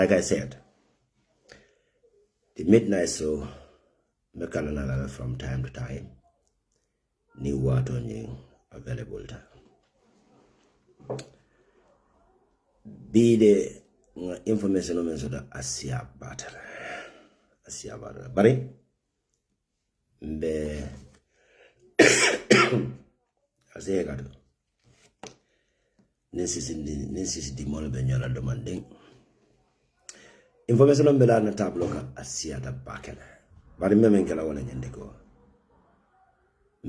Like I said, the midnight so mekanana from time to time. New water new available. Be the information on the Asia battle. Asia battle. Bari be Asia gado. Nesis di mole benyola demanding. Information on bela na tablo ka Asia da bakel. Bari memen kala wala nyendeko.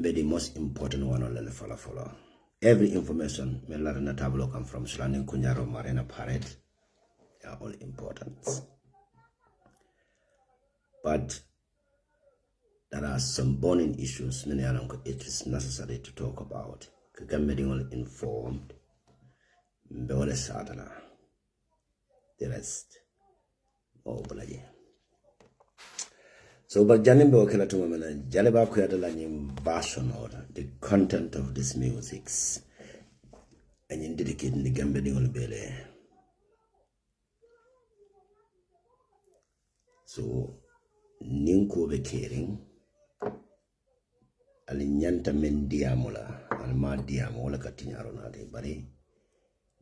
Be the most important one on the follow. Every information me la na tablo come from Sulanin Kunyaro Marina Parade. They are all important. But there are some burning issues it is necessary to talk about. Getting all informed. The rest. Oh, bloody. So, but Janimbo Kelatumana, Jaleba Kuyadalanim version or the content of these musics and in dedicating the Gambia on Bele. So, Ninko Bekering, Alinyanta men diamola, Alma diamola Katinarona de Bari,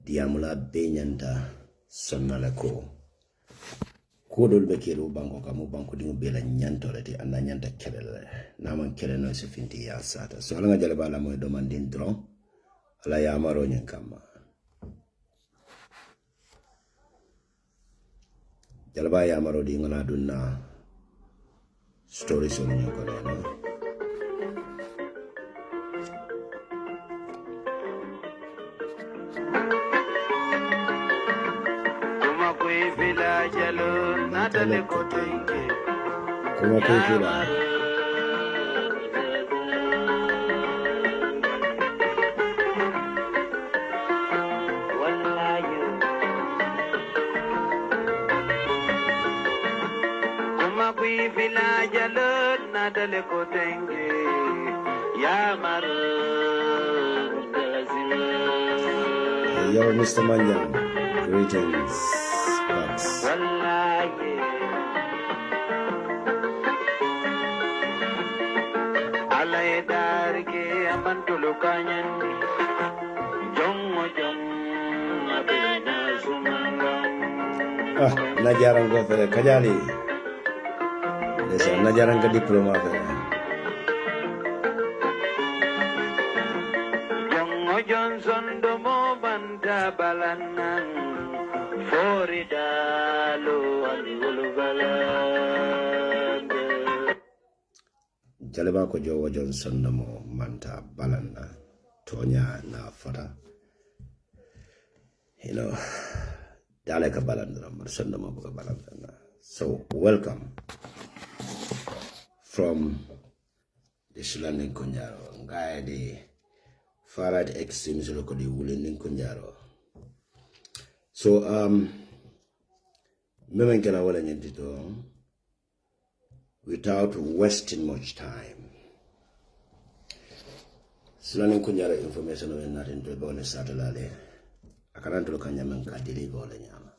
Diamola Benyanta Sonalako. Kodol bekiru banko kamu banko dingo bela nyanto leti anda nyanta kelele naman kelele no se finti ya sata so ala jale bala mo domandin dron ala ya maro nyen kama jale ba ya maro di ngala dunna story so nyen ko no Como que fila? Yo, Mr. Manyan, greetings, Bucks. Najaran ko fere kajali. Desa najaran ka diploma fere. Johnson domo banta balanan Florida lo alulu balan. Jaleba ko Jowo Johnson domo manta balana tonya na fara. You know. So welcome from the Sulanin Kunyaro, guy the far right extremism locally willing Kunyaro. So without wasting much time. Sulanin Kunyaro information on not into the satellite. Akaranto kanyaman ka deliver le nyama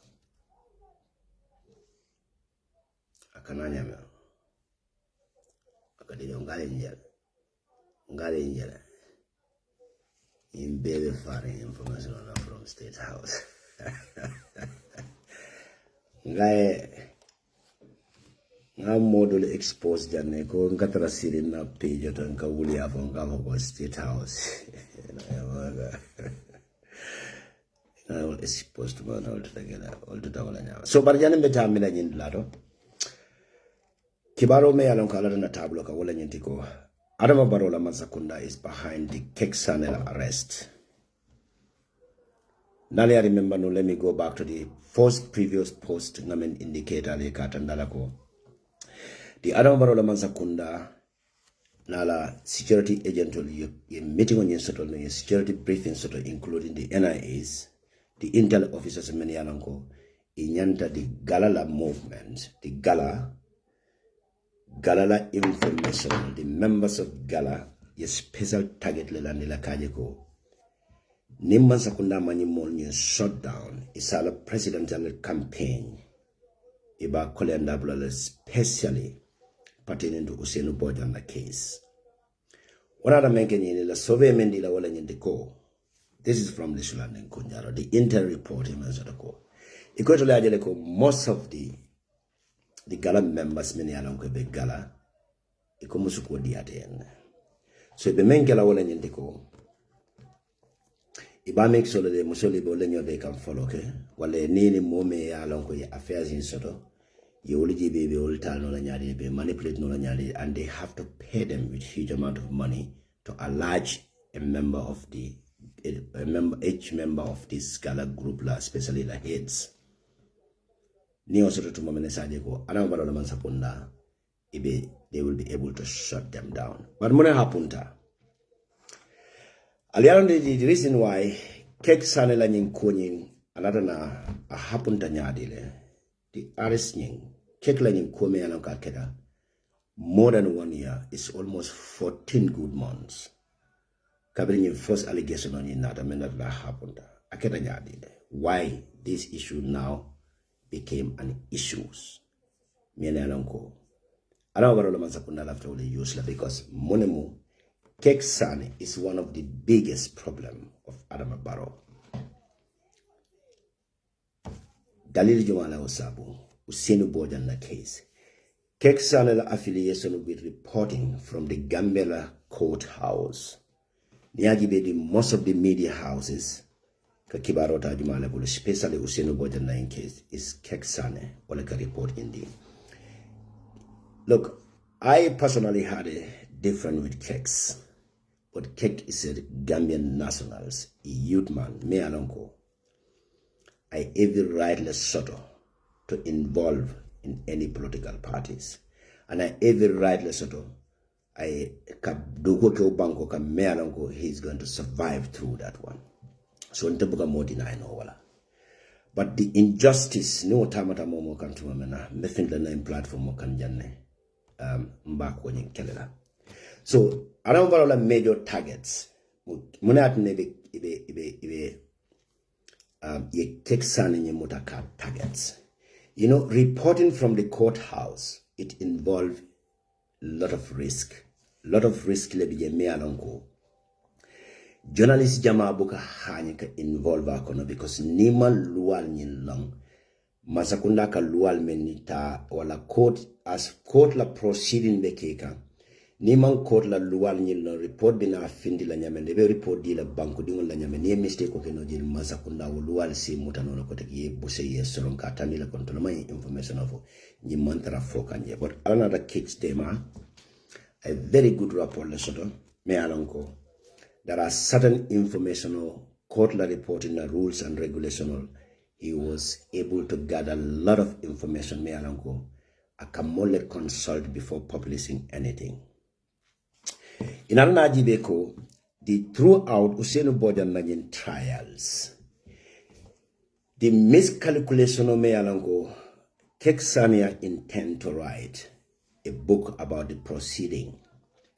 akananya me akadile ngale njela in baby foreign information from State House nga model expose janne ko ngatara siri na page to nka wuli afon ka ko State House is supposed to burn all together. So, Barjani Metamina in Lado Kibaro me alon kala na tablo ka wala nyentiko. Adama Barrow Masakunda is behind the Kexx arrest. Now I remember, no, let me go back to the first previous post namen indicator le katandalako. The Adama Barrow Masakunda nala security agent meeting on your security briefing including the NIAs. The intel officers in Manialanko, inyanta the Gala movement, the Gala information, the members of Gala, a special target lelandila kajeko. Nimman Sakunda Mani Molny shut down is a presidential campaign iba kolenda bulala especially pertaining to Usenu Bojana case. One other mention la survey mendi la wala nyende ko. This is from the Shulan and Kunjaro, the inter report in Mazatako. Equally ajele most of the Gala members many along be Gala ikomusuko diaten. So be mengela wala nyende ko. Iba make sure the musoli bo lenyo they can follow okay. Wale nini mome ya along ko affairs in soto. You will be all tell no nyadi be manipulate no nyadi and they have to pay them with huge amount of money to allege each member of this Gala group, especially the heads. Ni osoto to momene saje ko ana baro na mansapunda ibe they will be able to shut them down. But mona hapunta. The reason why Kexx sanela nyin konyin another na a hapunta nyadile the arrest nyin Kexx la nyin kome alanka keda more than 1 year is almost 14 good months. Kabiri nyin first allegation on yin nata menat la hapunta akeda nyadile. Why this issue now became an issue? Miene alanko. Ala wabaro la mansapunda lafta ule useless because monemu Kexx is one of the biggest problem of Barrow. Dalili Jumala Osabu, Usenu Bojana case. Kexx affiliation with reporting from the GAMBIA courthouse. Niagibe most of the media houses, Kakibarota Jumala, especially Usenu Bojana case, is Kexx or report indeed. Look, I personally had a different with Kexx. But Kexx is a Gambian nationals, a youth man, me alonko. I every right sort to involve in any political parties. And I every right sort I do banko ka me alonko, he's going to survive through that one. So ntabuka modi na wala. But the injustice, no tamata momo kantumamena, mefindla na platform mo kanjane mbako nyin kelela. So, around the major targets, Munat nebe Kexx targets. You know, reporting from the courthouse, it involved a lot of risk. Lebi me alonko. Journalist jama buka hanyika involve akono because nima lual nyin long. Masakunda ka lual menita wala court as court la proceeding bekeka. Niman court la lual nyil no report bina findi la nyame be report di la banko di la nyame ni mistake ko keno jil masakunda lual si mutano la kote ye bose ye soron ka tani la kontono may information of ni mantra fokanje. But another Kexx tema a very good rapport le soto me alonko there are certain informational court la reporting the rules and regulational he was able to gather a lot of information me alonko akamole consult before publishing anything. In Alnajibeko, the throughout Usenu Bojan trials, the miscalculation of Mealango, Kexx intend to write a book about the proceeding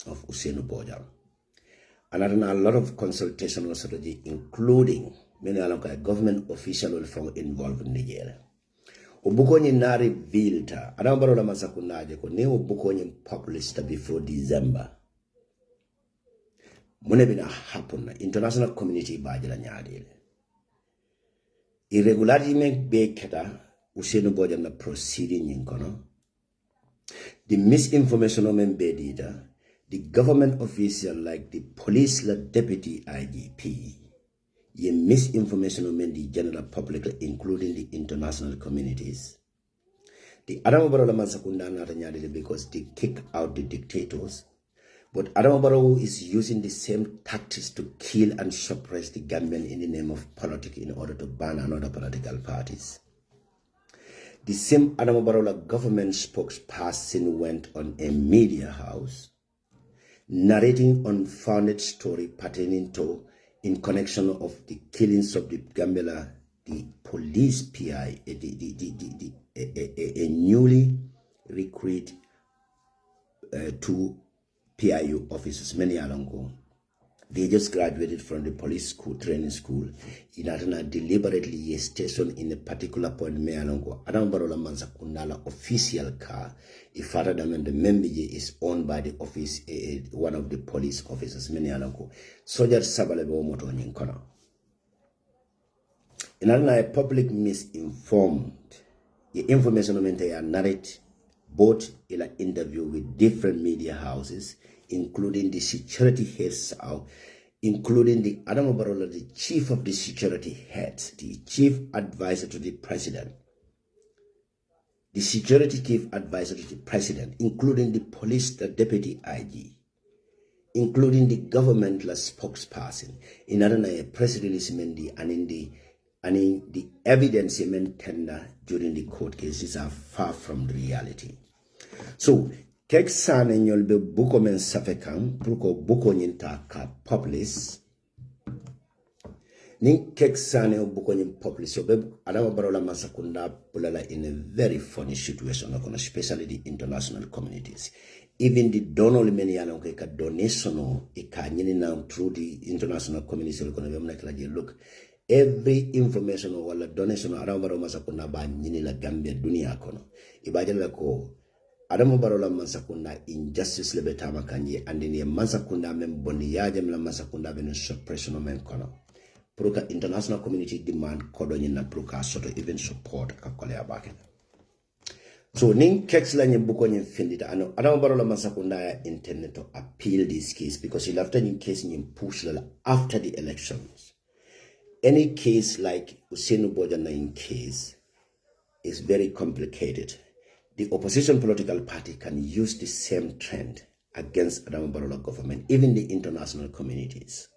of Usenu Bojan. And a lot of consultation strategy, including many a government official involved in Nigeria. Ubukonyi nari vilta, adambaro la masakunaje ko ne ubukonyi published before December. Munebina happen na international community bajila nyadile. Irregularity make be keta Usenu Bojan na proceeding yinkono. The misinformation of embedded, the government official like the police la deputy IGP, ye misinformation of the general public, including the international communities. The Adam Barrow Masakunda Natanyadile because they kick out the dictators. But Adam Barrow is using the same tactics to kill and suppress the Gambian in the name of politics in order to ban another political parties. The same Adam Barrow government spokesperson went on a media house narrating unfounded story pertaining to in connection of the killings of the Gambia, the police PI, a newly recruited two PIU officers, many alongo, They just graduated from the police school, training school. In Adana, deliberately stationed in a particular point, Mealongo. Adam Barola Mansa Kundala official car. If Father the member is owned by the office, one of the police officers, Mealongo. Soldier Sabalebo Moto Nyinkona. In Adana, a public misinformed. The information on the narrate both in an interview with different media houses, including the security heads, including the Adam Barola, the chief of the security heads, the chief advisor to the president, the security chief advisor to the president, including the police, the deputy IG, including the governmental spokesperson, in a press release and in the evidence tender during the court cases are far from the reality. So, Kexx sane nyol be buko men safekan pruko buko nyinta ka publish ni Kexx sane buko nyin publish so be Adama Barola Masakunda bulala in a very funny situation especially the international communities. Even the donor many along ka donation e ka nyini now through the international community look, every information or donation Adama Barola Masakunda ba nyini la Gambia dunia kono ibajala ko Adama Barola Mansakunda injustice lebetama kanje and in Mansakunda mem boni yajem la Mansakunda ben suppression men kono. Pruka international community demand kodonyi na pruka soto even support kakole abake. So ning Kexx la nyebuko nye findita ano Adama Barola Mansakunda intended to appeal this case because he after new case nye push la after the elections. Any case like Usenu Bojana in case is very complicated. The opposition political party can use the same trend against Adama Barola government, even the international communities.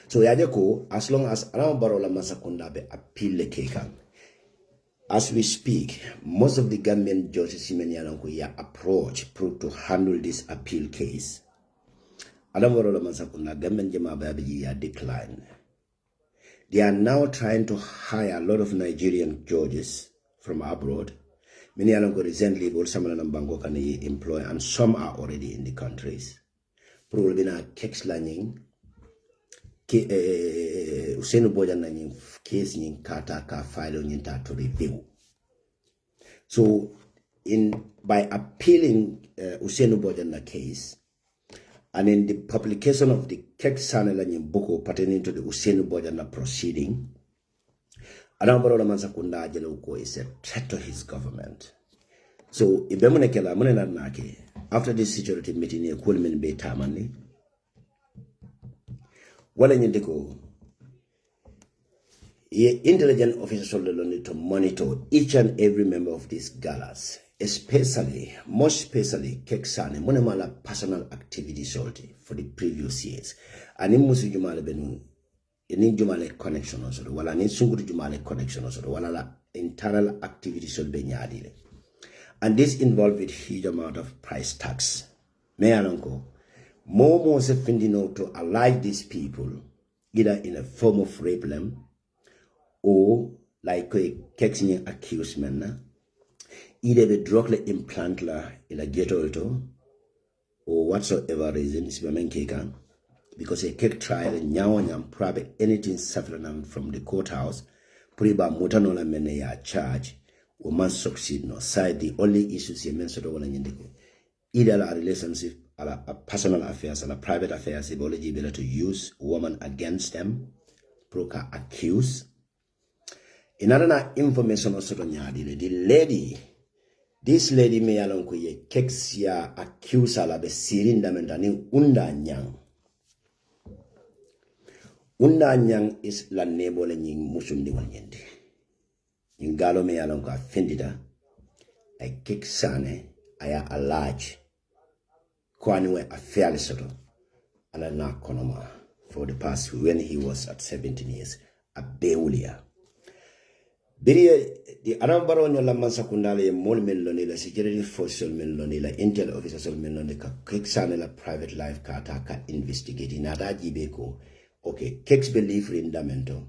So yajeko, as long as Adama Barola Masakunda be appeal the kekan, as we speak, most of the Gambian judges in approach to handle this appeal case. Adama Barola Masakunda Gambian Jama Babi declined. They are now trying to hire a lot of Nigerian judges from abroad. Many along recently will some Bango can employ, and some are already in the countries. Probably na Kexx learning Usenu Bojan learning case in Kata ka file on to review. So by appealing Usenu Bojan case and in the publication of the Kexx learning book pertaining to the Usenu Bojan proceeding, Adama Barola Mansakunda Ajelauko is a threat to his government. So, after this security meeting, a Kulmin Bay Tamani, well, intelligent officers need to monitor each and every member of these galas, especially, most especially, Kexx Monemala personal activities for the previous years. And in Musujumale Benu. Ini jumale connection also wala ni sunguru jumale connection also wala la internal activities will be nyadile, and this involved with huge amount of price tax. Me alonko more se finding to ally these people either in a form of rape them or like a Kexx accusement either the drug implant la in a ghetto or whatsoever reasons because a Kexx trial nyawanyam private anything suffering from the courthouse priba mutanola mene ya charge or man succeed no side the only issues you mentioned wala nyindiko either a relationship a personal affairs a private affairs ability to use woman against them proka accuse another information also nyadi the lady this lady me alonko ye Kexx ya accuse ala be sirinda mendani unda nyang. Unda nyang is la nebo le nying musundi wanyende. Ngalo me along ka fendida. Ay Kexx aya a large. Kwaniwe a fairly soto. Ala na konoma for the past when he was at 17 years. A beulia. Biri the Adama Barola la Mansakunda mol meloni la security force meloni la intel officers meloni ka Kexx la private life ka investigating nada jibeko. Okay, Kexx belief rindamento.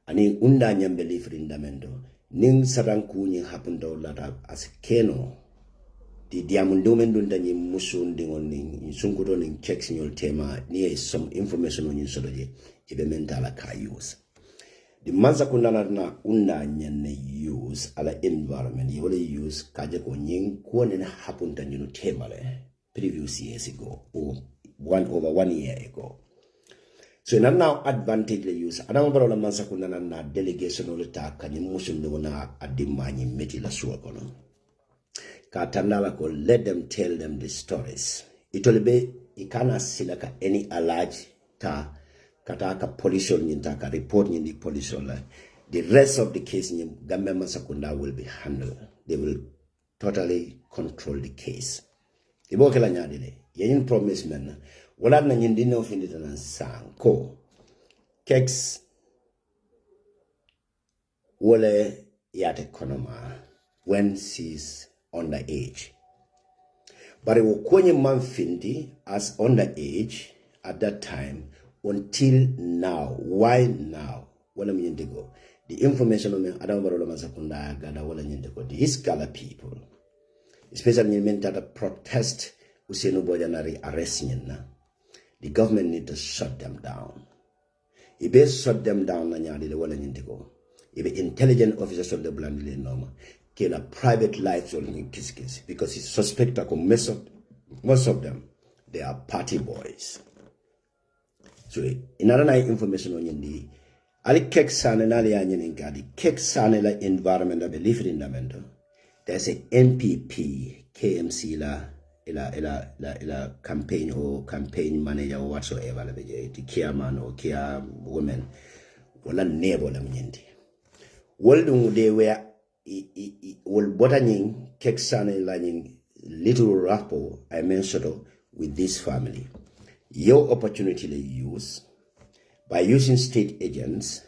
Ani unda nyam belief rindamento. Ning saranku ni hapundo lata as keno. the diamondomen dunta ni musundi ngoni sunkuto ni Kexx nyol tema ni some information on soloje ibe mentala ka use the manza kunana na unda nyane use ala environment you will use kaje ko nyin ko ne happen tan you tema le previous years ago or over 1 year ago. So now advantage le use adama baro la mansa kunana na delegation ole ta kany musundi wona adimani meti la suwa kono katandala ko let them tell them the stories. Itolebe ikana silaka any alleged ta kataka police nyinta ka report nyindi police la. The rest of the case Gambia Masakunda will be handled. They will totally control the case. Iboke la nyadile. Yen promise men wala na nyindi no finita na sang ko Kexx wole yate konoma when she's underage. But it will kwenye manfindi as underage at that time until now. Why now? Wala mnyendego. The information on Adambarola Masakunda Gala wala nyendego. These Gala people, especially men that protest usenu bojanari arrest nyena. The government need to shut them down. Ibe shut them down na nyadi le wala nyendego. Ibe intelligent officers of the blandly normal. Kila private lives in kiss because it's suspect that most of them they are party boys. So in another information on yindi ali Kexx sane na ya nyin ngadi Kexx sane la environment da belief in the there's a NPP KMC la campaign or campaign manager or whatsoever la beje the chairman or care women wala nebo la mnyindi world they were will botaning Kexx learning little rapport I mentioned with this family. Your opportunity to use by using state agents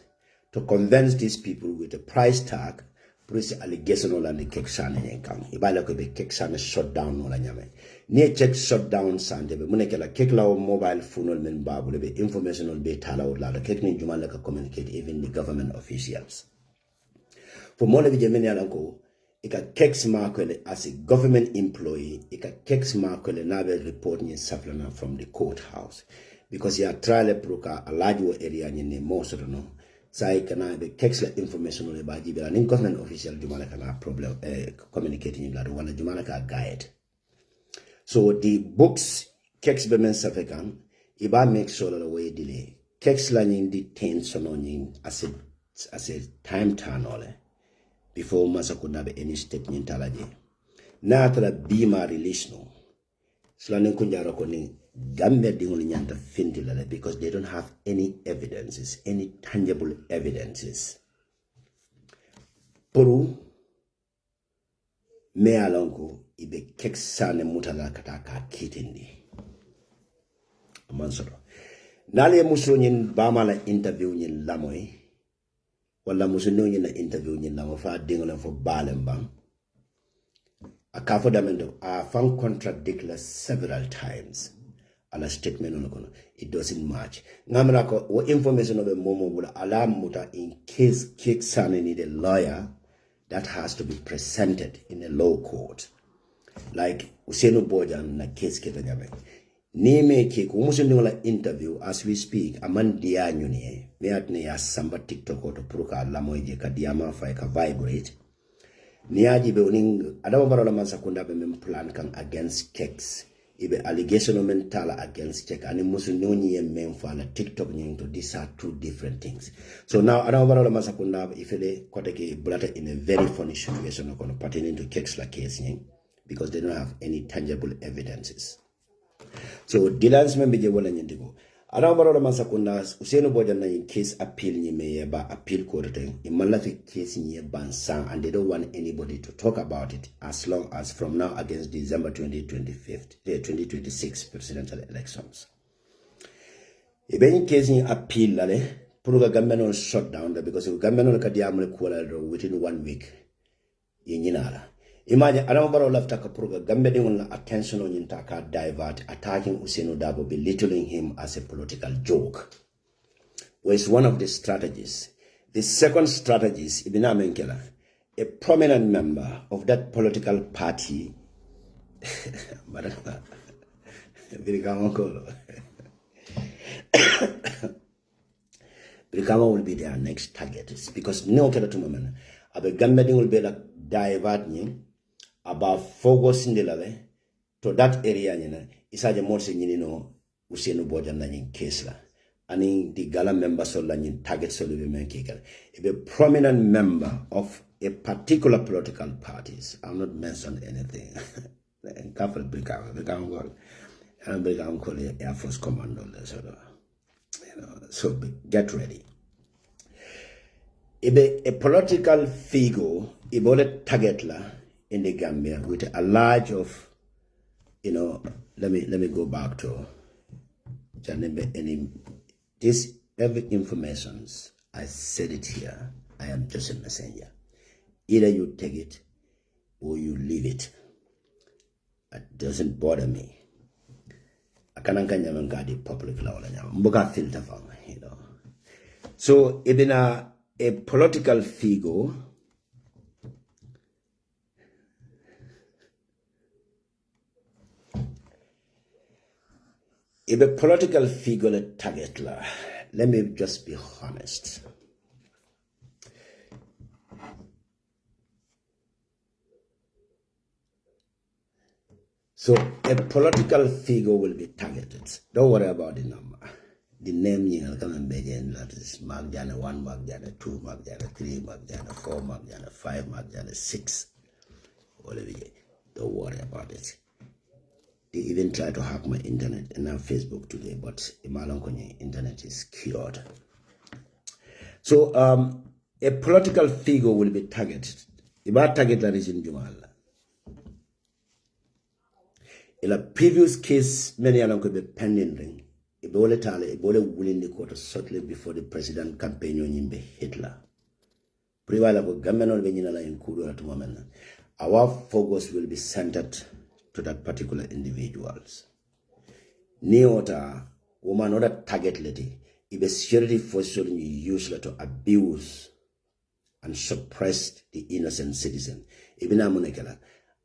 to convince these people with a price tag, police allegation on the Kexx income. Ibala ko be Kexx shut down no la nyame. Near check shut down sande be munekela kekla mobile phone on men babu be information on be tala or la kekni juma like communicate even the government officials. For more of the Alanko, ika Kexx markele as a government employee, ika Kexx markele nabe reporting supplement from the courthouse. Because ya trial proka a large area in most of no. Sai kana be Kexx la information on ba jibe la government official jumala kana problem communicating in la wala jumala ka guide. So the books Kexx be men safekan iba make sure the way delay. Kexx la nyindi tension on as a time turn ole. Before Masakunda be any step nyintalaje. Na tala bima release no. Slanin kunjaro koni Gambia dingoli nyanta findilale because they don't have any evidences, any tangible evidences. Puru me alonko ibe Kexx sane mutala kataka kitindi. Amansoro. Nale muso nyin bama la interview nyin lamoy. Wala muso nyin na interview nyin lamoy fa dingola fo balembang. A kafodamendo a found contradictory several times. Ala statement on kono it doesn't match ngamra ko wo information of a momo wala alarm muta in case Kexx need a lawyer that has to be presented in a law court like usenu bojan na case keta nyame ni me ki ko musundi wala interview as we speak aman dia nyuni me atne ya samba TikTok to pruka la moje ka diama fa ka vibrate ni aji be uning adama barola man sakunda be mem plan kan against Kexx ibe allegation mental against Kexx and musunoni and men for TikTok to these are two different things. So now I don't know masakunda if they koteke brother in a very funny situation pertaining to Kexx la case because they don't have any tangible evidences. So Dylan's member je wala nyendego. I don't know masakunda useno boja na in case appeal ni me ba appeal court thing. Imalafi case ni bansan and they don't want anybody to talk about it as long as from now against December 2026 presidential elections. Even case ni appeal lale puruga governmental shut down because governmental kadiamule kuala within 1 week. Yinyinala. Imagine Adama Barrow left a Kapuruga Gambia on attention on Yintaka divert, attacking Usenu Dabo, belittling him as a political joke. Was one of the strategies. The second strategy is Ibina Menkela, a prominent member of that political party, But Brikama will be their next target. It's because no kera to moment. Abe Gambia will be like divert ni about focusing the lave to that area isa je more saying no usenu boja na nyin case la. And the Gala members of the target so a prominent member of a particular political parties. I'm not mentioning anything. I'm calling Air Force Commando. So get ready. A political figure, a target la in the Gambia with a large of, let me go back to this every information. I said it here. I am just a messenger. Either you take it or you leave it. It doesn't bother me. I can't get the public law. Mboga filter from, So even a political figure if a political figure target la, let me just be honest. So a political figure will be targeted. Don't worry about the number. The name you come and begin that is Mark Jana 1, Mark Jana 2, Mark Jana 3, Mark Jana 4, Mark Jana 5, Mark Jana 6. Don't worry about it. They even try to hack my internet and now Facebook today, but Imalonkonye internet is cured. So a political figure will be targeted. About target that is in Jumala. In a previous case, many along could be pending ring. Ebola tale, Ebola willing the court shortly before the president campaign on Hitler. Privala go Governmental Benina in Kudu at woman. Our focus will be centered to that particular individuals. Neota woman other target lady, if a security force used to abuse and suppress the innocent citizen. Even Amunekala.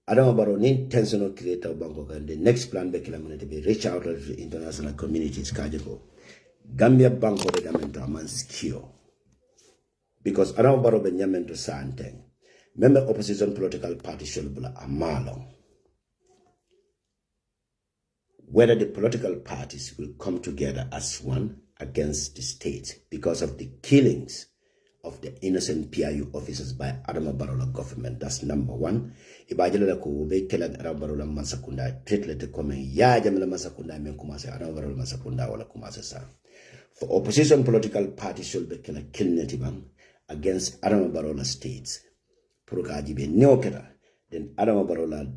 I don't know about an intentional creator of Bangkok and the next plan be reach out to the international communities. Gambia Bangkok the government man secure. Because I don't know about Benjamin to Santeng. Member opposition political party should be a malong. Whether the political parties will come together as one against the state because of the killings of the innocent PIU officers by Adama Barrow government. That's number one. Ibajala ko ube kela Adama Barrow masakunda treatle te come ya jamela masakunda men kumase Adama Barrow masakunda wala kumase sa. For opposition political parties should be kela kilnetiban against Adama Barrow states. Puruka ajibe neokera then Adama Barrow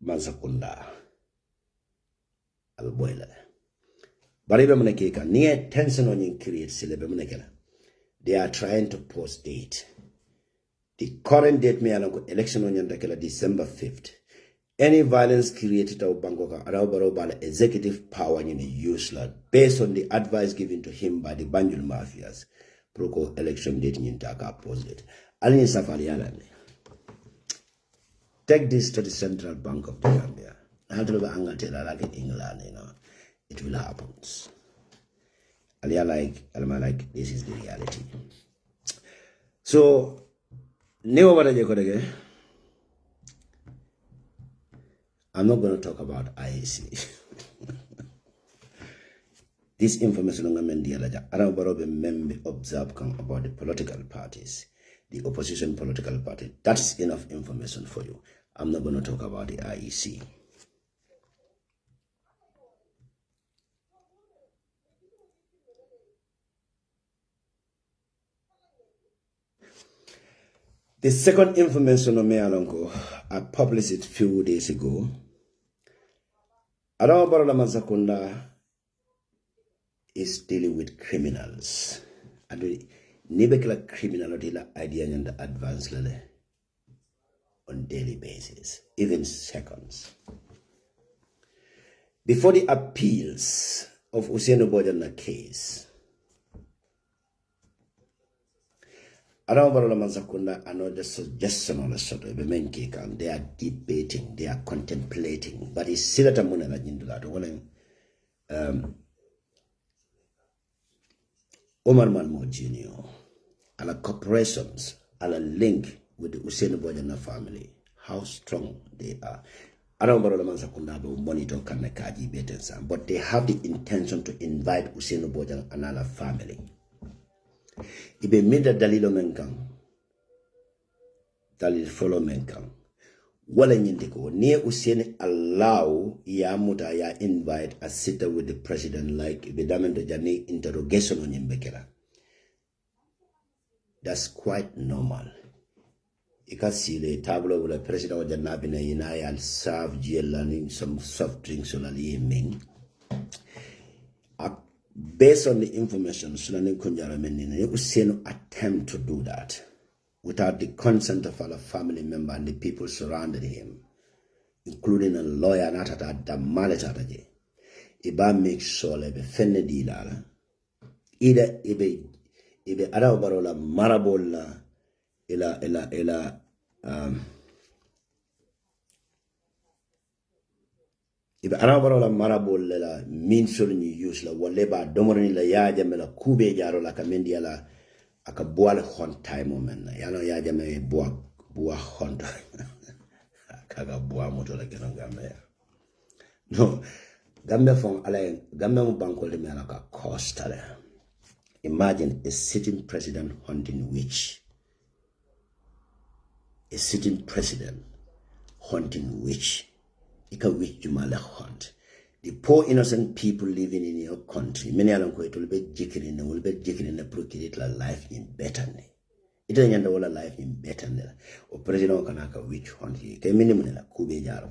masakunda. Alboila. Baribe munekeka niye tension on create silebe munekela. They are trying to post date. The current date may allow election on December 5th. Any violence created out Bangkok around executive power in the useless based on the advice given to him by the Banjul mafias. Proco election date in Taka post date. Alin Safari Island. Take this to the Central Bank of the Gambia. Like in England, it will happen. Alma like this is the reality. So I'm not going to talk about IEC. This information on observe about the political parties, the opposition political party. That's enough information for you. I'm not going to talk about the IEC. The second information on me, I published it a few days ago. Adama Barrow Mazakunda is dealing with criminals. And nibekla criminality la idea and the advance on daily basis, even seconds. Before the appeals of Usainu Bojana case, Around Barola Manzakunda, another suggestion on the sort of a they are debating, they are contemplating, but it's still at a money into that. Omar Malmo Jr. and corporations are link with the Usain Bojana family, how strong they are. I don't know about monitor Kanakaji Betensan, but they have the intention to invite Usain Bojana and another family. Ibe mida dalilo menkang, dalil follow menkang. Wala nyindiko, near Usain allow ya muta ya invite a sitter with the president like Bedamendo Jani interrogation on Yimbekera. That's quite normal. You can see the table with the president of the Nabina Yinai and serve learning some soft drinks on a ming. Based on the information, Sunanin Kunjara Menin, it was no attempt to do that without the consent of our family member and the people surrounding him, including a lawyer, not at the Malataje. Iba make sure le be fenne dilala. Ida ibe arabarola marabola ila ibe arabarola marabola la min solo ni use la waleba domorni la yaja me la kube jaro la kamendi ala aka boal hon time moment yalo yaja me boa hon kaga boa moto la geno Gambia no Gambia from ala Gambia mo banko le me ala ka costa le. Imagine a sitting president hunting witch. A sitting president hunting witch. Ika witch jumala hunt. The poor innocent people living in your country, many of them will be jiggling and will be jiggling and procreate la life in better. It doesn't end all life in better. Or president kanaka witch hunt here. Ke minimum la kube jaro.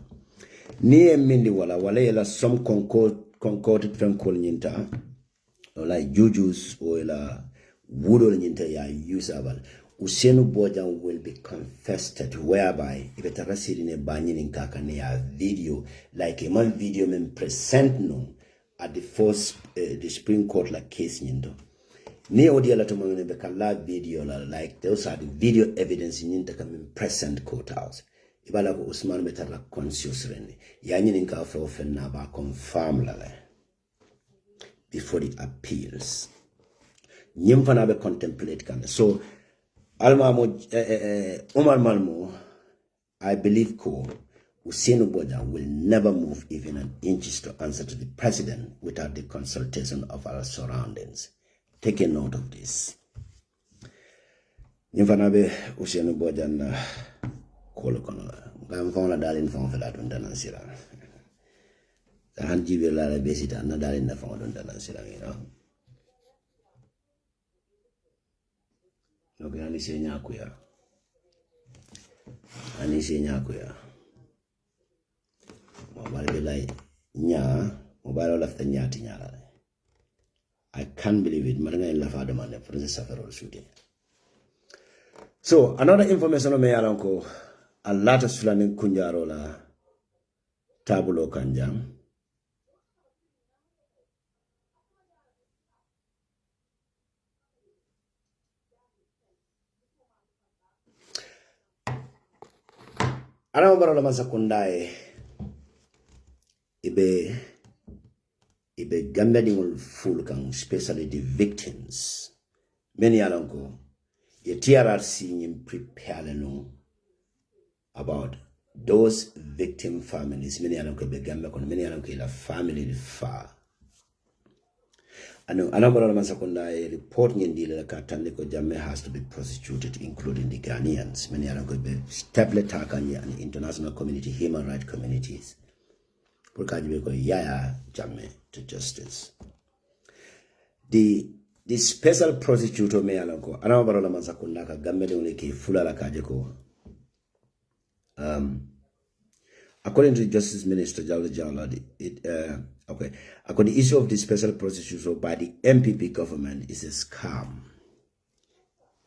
Near mindi wala some concorded from calling or like jujus or la wood or nyinta ya usable. Usenu Bojan will be confessed whereby if it is in a banyan in Kakania video, like a man video men present no at the first the Supreme Court like case nindo. Ne audio la tomo ne beka live video like those are the video evidence in coming present courthouse. Ibala ko Usman betala conscious rene. Yanyin in ka for na ba confirm la before the appeals. Nyimfana be contemplate kan. So Omar Malmo, I believe Usain Boja will never move even an inch to answer to the president without the consultation of our surroundings. Take a note of this. Nimfanabe Usain Boja na kolokono. Gamfona dalin fon fela tunda nansira. Sahan jibe la besita na dalin na fon tunda nansira, you know. Okay, anise nyakuya. Mobile be like mobile left nyati nyala. I can't believe it. Marina la fada man for the suffer shooting. So another information on me alanko a lot of sulanin kunjarola tabulo kanjam. Ana mbaro la masakundae ibe Gambia dingul full kang, especially the victims. Many alanko ye TRRC nyim prepare no about those victim families. Many alanko be Gambia kon many alanko la family far. Ano anambaro la masakundae report nyindile la katande ko jamme has to be prosecuted, including the Ghanaians. Many alanko be stable takanya and international community, human rights communities. Purkajibe ko yaya jamme to justice. The special prosecutor me alanko anambaro la masakunda ka Gambia de ke fula la kajeko. According to Justice Minister Jala, according to the issue of the special prosecutor by the MPP government is a scam.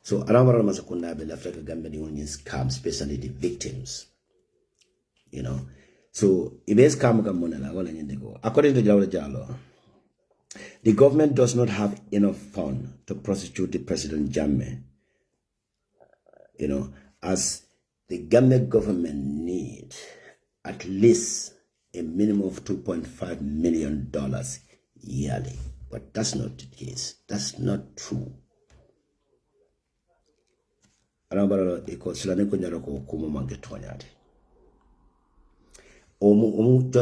So, Anamara Masakunda be left like a Gambian union scam, especially the victims. You know, so if it's scam, according to Jalo, the government does not have enough funds to prosecute the President Jammeh You know, as the Gambia government need at least a minimum of $2.5 million yearly. But that's not the case. That's not true. Just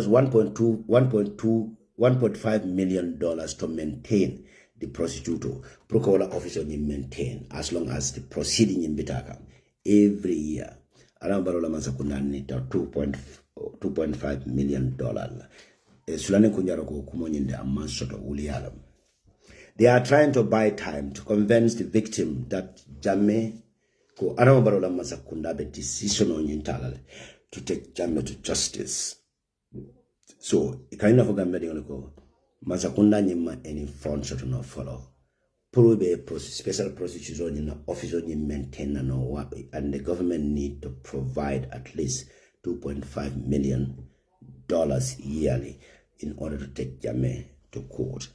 1.5 million dollars to maintain the prosecutor, procurator officer in maintain as long as the proceeding in Bitaka every year. Around Barola Masakunda need $2.5 million. They are trying to buy time to convince the victim that Jammeh ko around Barola Masakunda be decision on Yintalale to take Jammeh to justice. So, kind of Gambia Masakunda Nima any funds to not follow. Prove special prosecutor in officer in maintain and the government need to provide at least $2.5 million yearly in order to take Jammeh to court.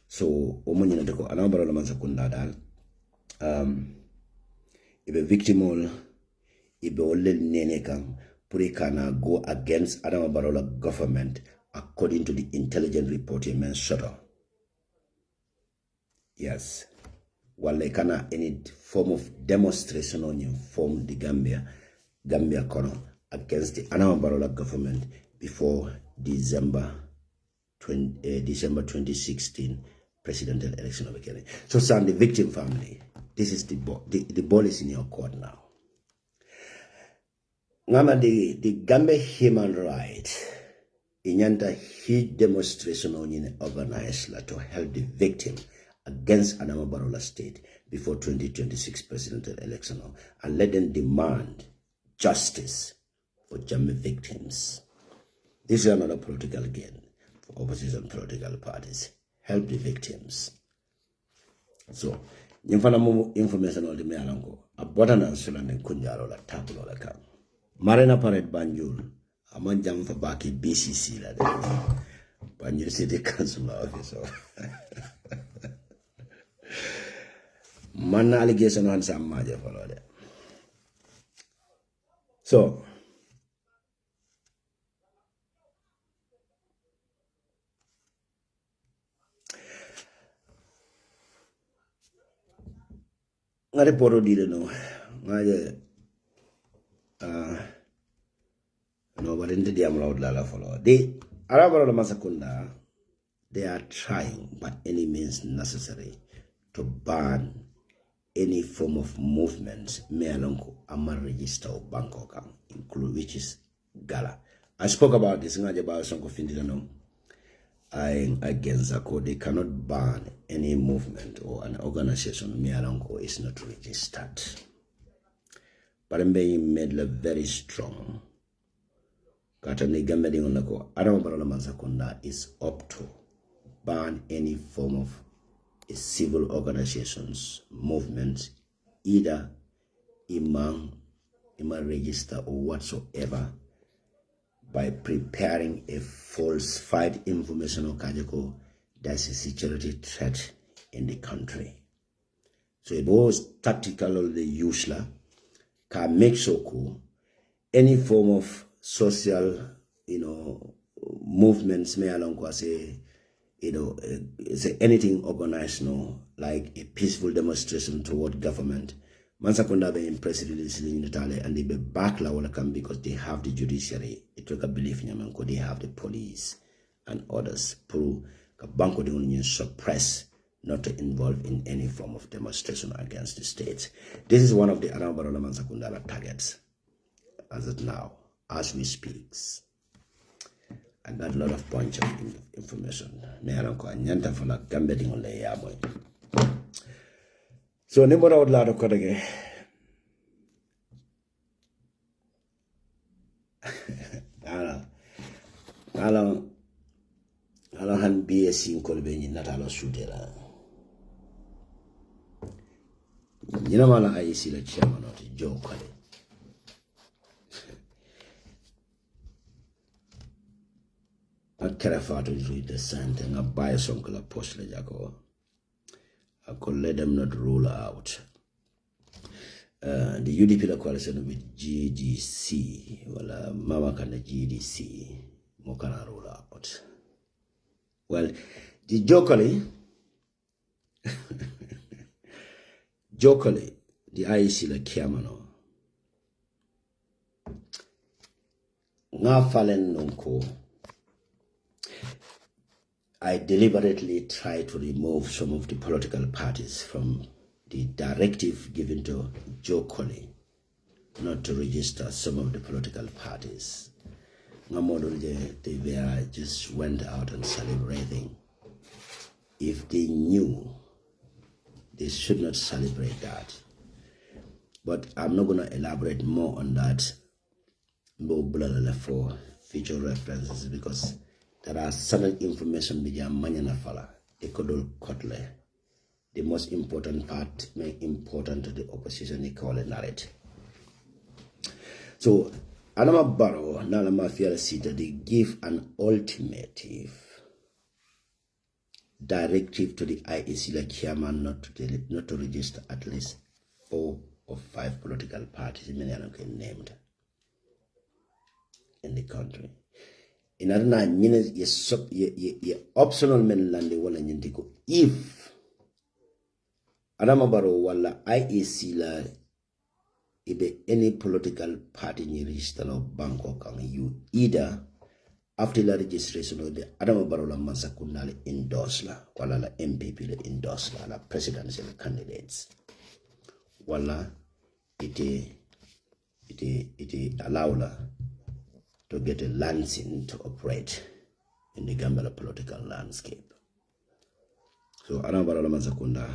So, Omunina Deko, Anambra Masakunda dal, if a victim or if all nene can Purikana go against Adama Barola government according to the intelligence report in Minnesota. Yes. While they cannot any form of demonstration on inform the Gambia corner against the Adama Barola government before December 2016 presidential election of Kenya. So, son, the victim family, this is the ball is in your court now. The Gambia human rights in a huge demonstration on organized to help the victim against Adama Barola state before 2026 presidential election and let them demand justice for Jammeh victims. This is another political gain for opposition political parties. Help the victims. So, information on the Mealango, a button and Sulan and Kunjaro la Tabulo la Kam. Marina Parade Banjul, a man jam for Baki BCC la Banjul City Council office. Man allegation on some major follow that. So, I report didn't know. No, but in the Diamond Lala follow. They Arabara Masakunda, they are trying by any means necessary to ban any form of movement Mealonko Amar register or Bangkok, include which is Gala. I spoke about this in about Sonko Findilano. Against Zako, they cannot ban any movement or an organization Mealonko is not registered. But I'm being made very strong. Katani Gambia Onako, Adam Barala Masakunda is up to ban any form of civil organizations, movements, either imam register or whatsoever, by preparing a falsified information or kajako that's a security threat in the country. So it was tactical or the usual can make so cool any form of social, movements may along say, say anything organized, like a peaceful demonstration toward government. Mansakunda be in press release in Italy and they be back la wala come because they have the judiciary. It took a belief in Yamanko, they have the police and others. Peru, Kabanko the union suppress not to involve in any form of demonstration against the state. This is one of the Arabarola Mansakunda targets as of now, as we speak. And that lot of bunch of information. So, Nimbo would lado Kodage. Alan BSc in Colbany, not a shooter. You know, I see the chairman of the Joe College. I care for to read the sent and I buy some color post Jaco. I could let them not rule out. the UDP la coalition with GDC, wala mama kana GDC, mokana roll out. Well, the jokingly, the IEC la kiamano. Nga falen nonko. I deliberately try to remove some of the political parties from the directive given to Joe Colley not to register some of the political parties. They just went out and celebrating. If they knew, they should not celebrate that. But I'm not going to elaborate more on that for future references because there are certain information beyond manyana fala. Ekodol kotle. The most important part, may important to the opposition, they call it narrative. So, Anama Barrow, Nalama Fiala Sita, they give an ultimative directive to the IEC like chairman not to register at least 4 or 5 political parties, many are not named in the country. In other minutes, ye optional men land the one and if Adama Barrow wala IEC la ibe any political party ni register or Bangkok and you either after the registration of the Adama Barrow la Mansakunda endorse la wala la MPP la endorse la presidential candidates wala ite allow la to get a license to operate in the Gambia political landscape. So Adama Barrow la Mansakunda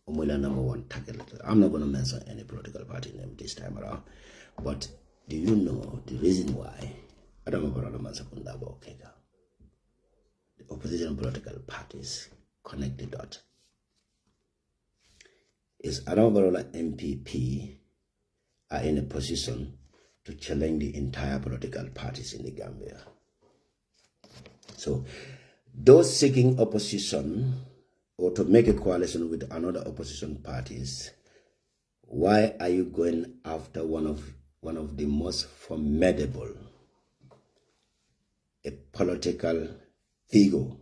number 1 target. I'm not going to mention any political party name this time around, but do you know the reason why Adama Barrow Mansakunda Bokega, the opposition political parties connected dot is Adama Barrow MPP are in a position to challenge the entire political parties in the Gambia. So those seeking opposition or to make a coalition with another opposition parties, why are you going after one of the most formidable a political figure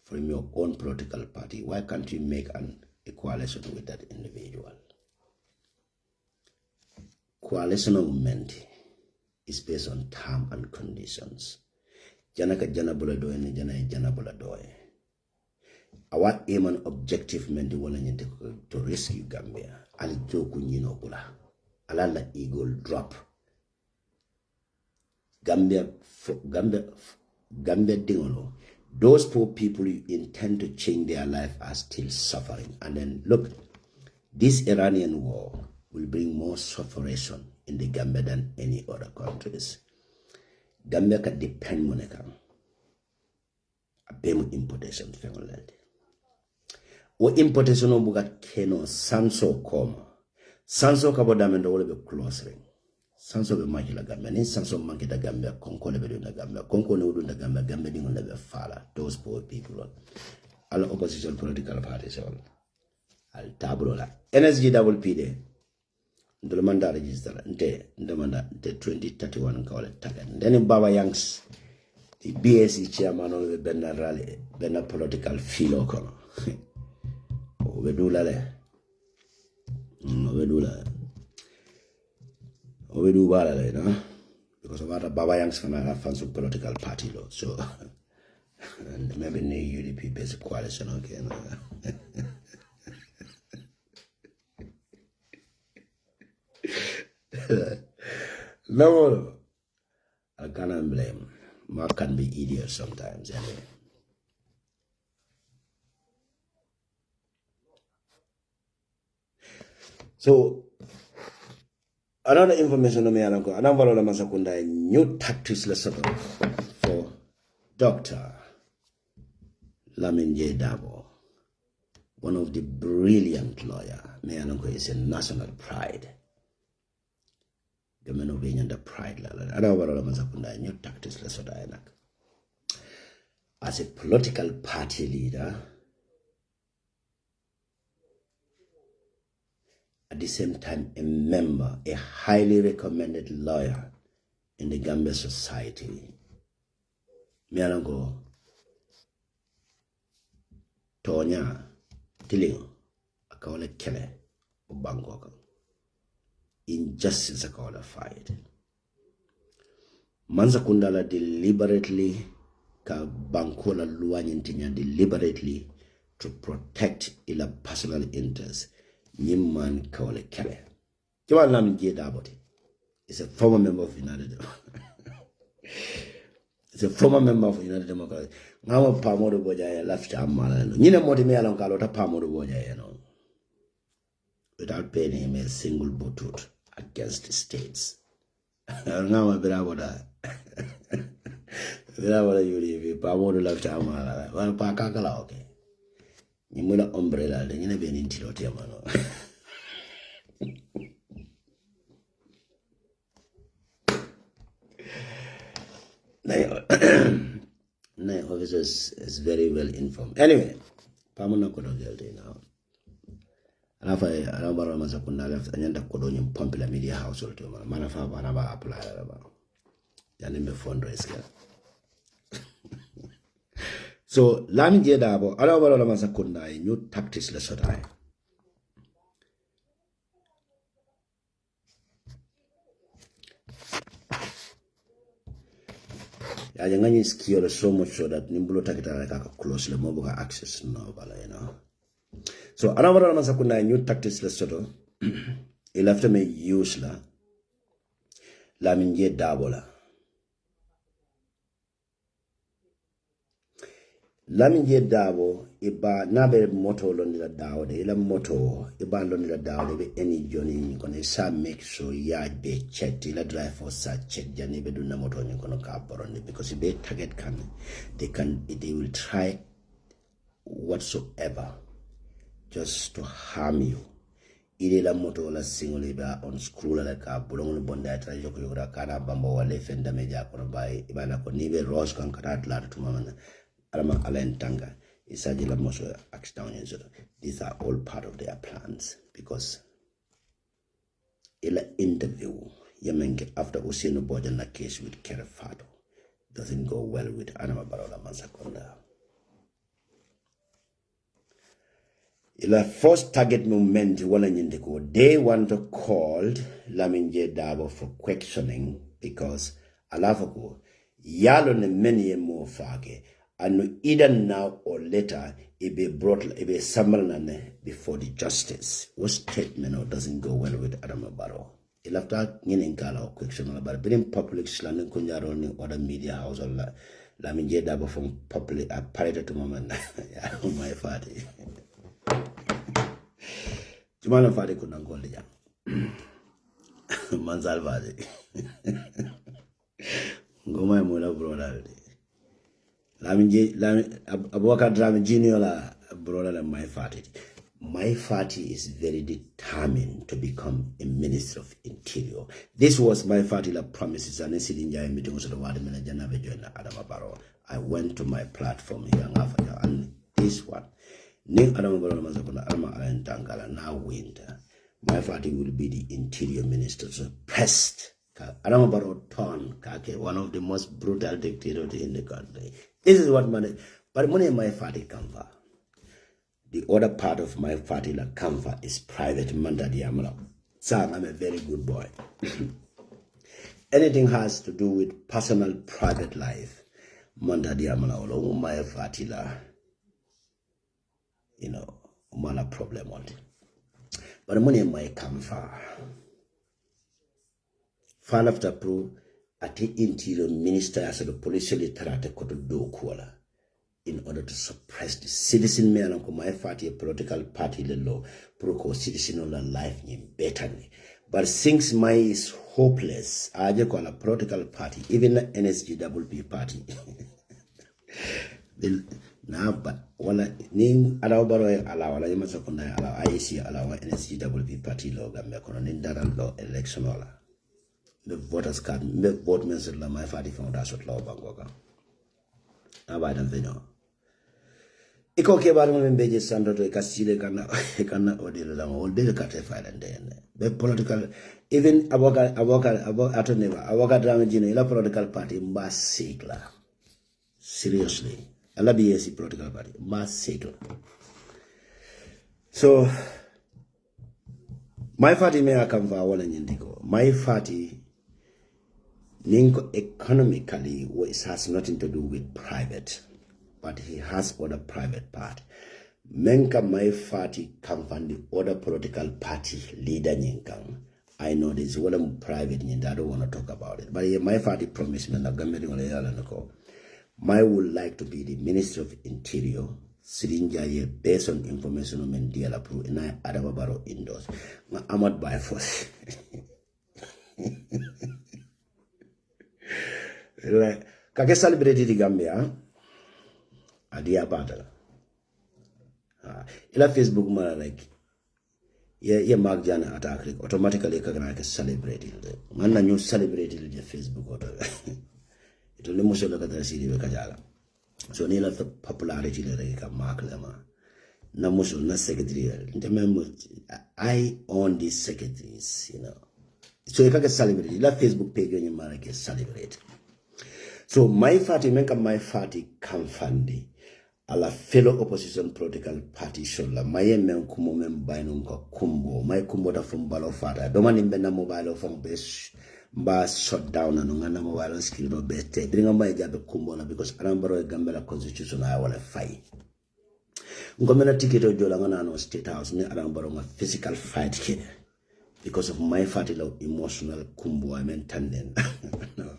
from your own political party? Why can't you make a coalition with that individual? Coalition movement is based on term and conditions. Janaka janabula doy ni jana janabula doy. Our aim and objective meant to rescue Gambia. Al joku nyino bula. Alala eagle drop. Gambia dingolo. Those poor people you intend to change their life are still suffering. And then look, this Iranian war will bring more sufferation in the Gambia than any other countries. Gambia can depend monekang. A payment importation family. O importation of bugat keno sanso koma. Sanso kabodamendo wole be close ring. Sanso be makila Gambia. Ni sanso makita Gambia. Konko lebe do na Gambia. Konko ne udu na Gambia. Gambia dingo lebe fala. Those poor people. All opposition political parties all. Al tablo la. NSG double PD. Ndolo manda register. Ndemanda 2031 kawale tagan. Then Baba Yanks. The BSC chairman of the Benda rally. Benda political filo kono. Obedula le. Obedula le, no? Because of other Baba Yanks can have fans of political party law. So and maybe new UDP based coalition okay. No, I cannot blame. Mark can be idiot sometimes anyway. So, another information on me, a new tactics lesson for Dr. Lamin J. Dabo, one of the brilliant lawyer. Meyanonko is a national pride. The men of the pride. A new tactics lesson. As a political party leader, at the same time a member, a highly recommended lawyer in the Gambia society. Mialango Tonya Tiling Akawale Kele Ubangoka. Injustice Akawale fight. Mansa Kundala deliberately ka bankola luanyintinya deliberately to protect ila personal interest. Nyimman Kawale Kele. Kiwa nami jeda about it. It's a former member of United Democrats. It's a former member of United Democrats. Ngawa pamodo boja left amala no. Nyine moti me alon kalota pamodo boja no. Without paying him a single butut against the states. Ngawa biraboda. Biraboda yuri pamodo left amala. Wan pa kakala okay. Nyimula umbrella le nyine be nintilo tema no. My officer is very well informed. Anyway, Pamuna Kodo guilty now. And if I remember Mazakunda left, and then Kodo in Popular Media Household to Manafa Banaba apply about Yanime fundraise. So, Lami Jedabo, Alabama Mazakunda, new tactics lessotai. I am skill so much so that Nimbulo Takita closely mobile access no bala, you know. So another Masakuna new tactics lesoto. He left me use la Laminje Dabola. Laminje Dabo, iba nabe moto lonila dawde, ila moto, iba lonila dawde be any journey kone sa make sure yard be checked, ila drive for sa check jani be duna moto kono ka boronde because if they target they will try whatsoever just to harm you. Ile la moto la single iba on screw la ka bulong bonda tra joko yura kana bambo wale fenda meja kono bai iba na ko nibe rose kan katat la to mamana. Alama Alentanga, Isajila Mosho Axtown. These are all part of their plans because ila interview Yemen after Usino Bojana case with Kerefado doesn't go well with Anama Barola Mazakonda. Ila first target movement they want to call Laminje Dabo for questioning because Alafako Yalo ne many more fake. And either now or later, it be brought, it be summoned before the justice. What statement or doesn't go well with Adam Barrow? He left out in Gala or question about being public slandering Kunjaroni or the media house or Laminje Dabo from public apparatus to moment. My father. Jumana father couldn't go there. Mansalvade. Go my mother brother. Abwaka Drama Junior brother and my party. My party is very determined to become a Minister of Interior. This was my party promises and in meetings of the Wadi Manager joined Adam Barrow. I went to my platform here in Africa and this one. Ning Adam Barrow Mazakuna now winter. My party will be the Interior Minister. So pressed. Adam Barrow Ton Kake, one of the most brutal dictators in the country. This is what money, but money in my party Kamfa. The other part of my party like Kamfa is private mandadi amala. Sam, I'm a very good boy. Anything has to do with personal private life, mandadi amala along my party la, you know, mala problem on it. But money in my Kamfa. Fall after pro at the Interior Minister as the police literate could do kola in order to suppress the citizen man and my party a political party the law pro citizen on life in better. But since my is hopeless, I just call a political party, even the NSGWP party. Now, but wala ning alaw baro alaw wala yama sakunda alaw IEC alaw NSGWP party law Gambia kono nindaral law election wala. The voters card, the vote means my party found us at law bangoga. Now I don't know. iko ke bar mo beje santo to kasile kana kana odile la all de kate file the political even avoka atoneva avoka drama jine la political party masikla seriously ala BSC political party masikla so my party me akamva wala nyindiko my party ninko economically it has nothing to do with private, but he has other private part. Menka my party come from the other political party leader nyinkang. I know this what I'm private and I don't want to talk about it. But yeah, my party promised me my would like to be the Minister of Interior. Sirinja based on information on Mendiala Pro and I Adama Barrow indoors. I'm not by force. Kake celebrate di Gambia adia battle ila Facebook mara like ye mark jana attack automatically kagana ke celebrate man na ñu celebrate di Facebook auto ito le muso la kata siri be kajala so ni la popularity le rek ka mark la ma na muso na secretary I own these secretaries, you know, so if I can celebrate la Facebook page you mara ke celebrate. So my party, make my party kamfandi ala fellow opposition political party shola my men kumo men bainunga kumbo my kumbo da from balo fata domani mbena mobile from base ba shut down and ngana mobile skill no best bringa my jabe kumbo na because anambaro Gambia constitution I wala fight ngomena ticket o jola ngana no state house ni anambaro ma physical fight here because of my party law emotional kumbo I mean tanden no.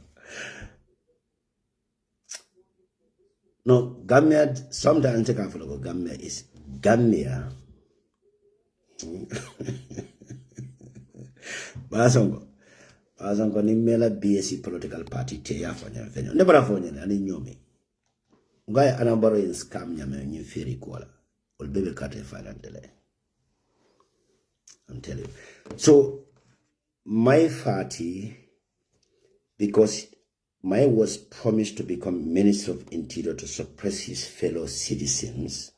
No, Gambia, sometimes I can't follow Gambia is Gambia. Bazongo ni mela BSC political party te ya fanya fanya. Nebara fanya ani nyomi. Ngai anambaro in scam nyame nyi feri kwala. Ol bebe kate file ndele. I'm telling you. So my party, because my was promised to become Minister of Interior to suppress his fellow citizens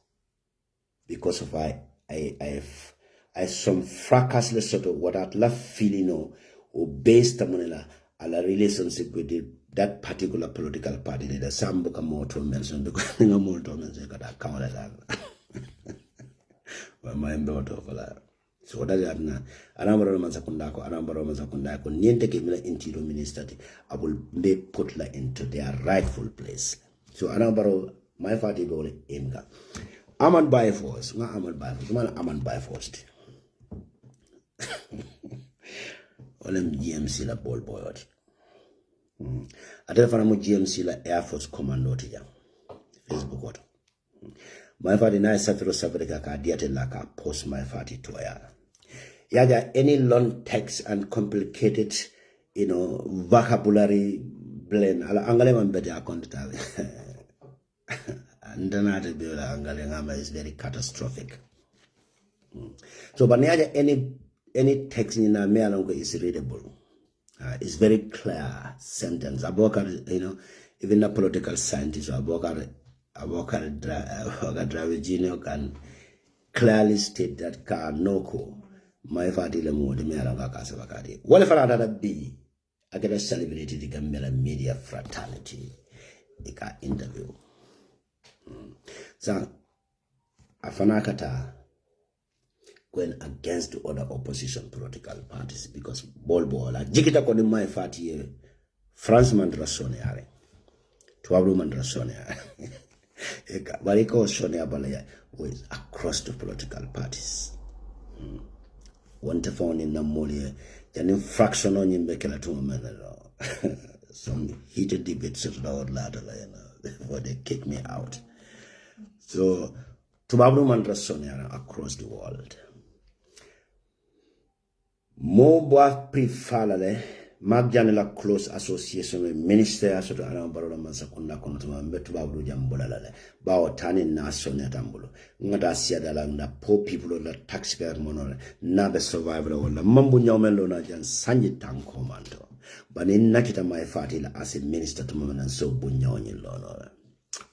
because of I some fracassless sort of what I'd love feeling or based on a relationship with that particular political party. The Sambuka Moto mentioned because no more mentioned got a count that. My daughter of a so that anambaro mazakundako niente ke mila interior minister I will be put like into their rightful place. So anambaro my party go inga aman by force nga aman by force man aman by force olem GMC la ball boy ot atefana mo GMC la Air Force commando tija Facebook ot my party na safiro ka diate la ka post my party to ya yaga any long text and complicated, you know, vocabulary blend ala angale man bete akonta and then angale ngama is very catastrophic. So but any text in a mealongo is readable. It's very clear sentence. Aboka, you know, even the political scientist aboka driver can clearly state that ka noko my party le mo de mera ka kasa bakati wala farada da bi agada celebrate the Gambia media fraternity ika interview so afana kata going against the other opposition political parties because ball jikita ko my party France man rasone are tuabru man rasone are eka bariko shone abala with across the political parties want to find in Namolia, an infraction on him, some heated debates of the ladder, before they kick me out. So, to Bablu Mandrasonia across the world. More pre-falale, Magjanela close association with minister, so to Anambaro Masakuna Kontuma, Betubabu Jambola, Bao Tani Nasonia Tambulo, Nadasia Dalanda, poor people of the taxpayer monole, Nabe survivor or the Mambu Yamelona Jan Sanji Tang Commando. But in Nakita my fatila as a minister to Maman and so Bunyon Lona.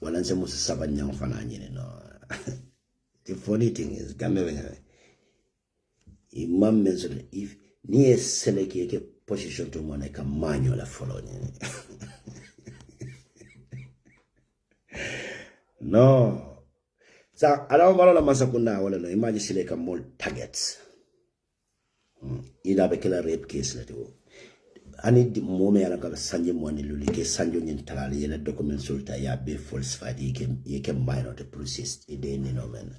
One and Samus Savanyang Fanani, The funny thing is, Gambia, Imam mentioned if near select a position to one like a manual following. No. So I don't want to masakuna wala no imagine select more targets. Ida be killer rape case let go. I need the moment I got Sanji money lulike Sanjo in Talali and a document sulta ya be falsified. You can buy not a process a day in man.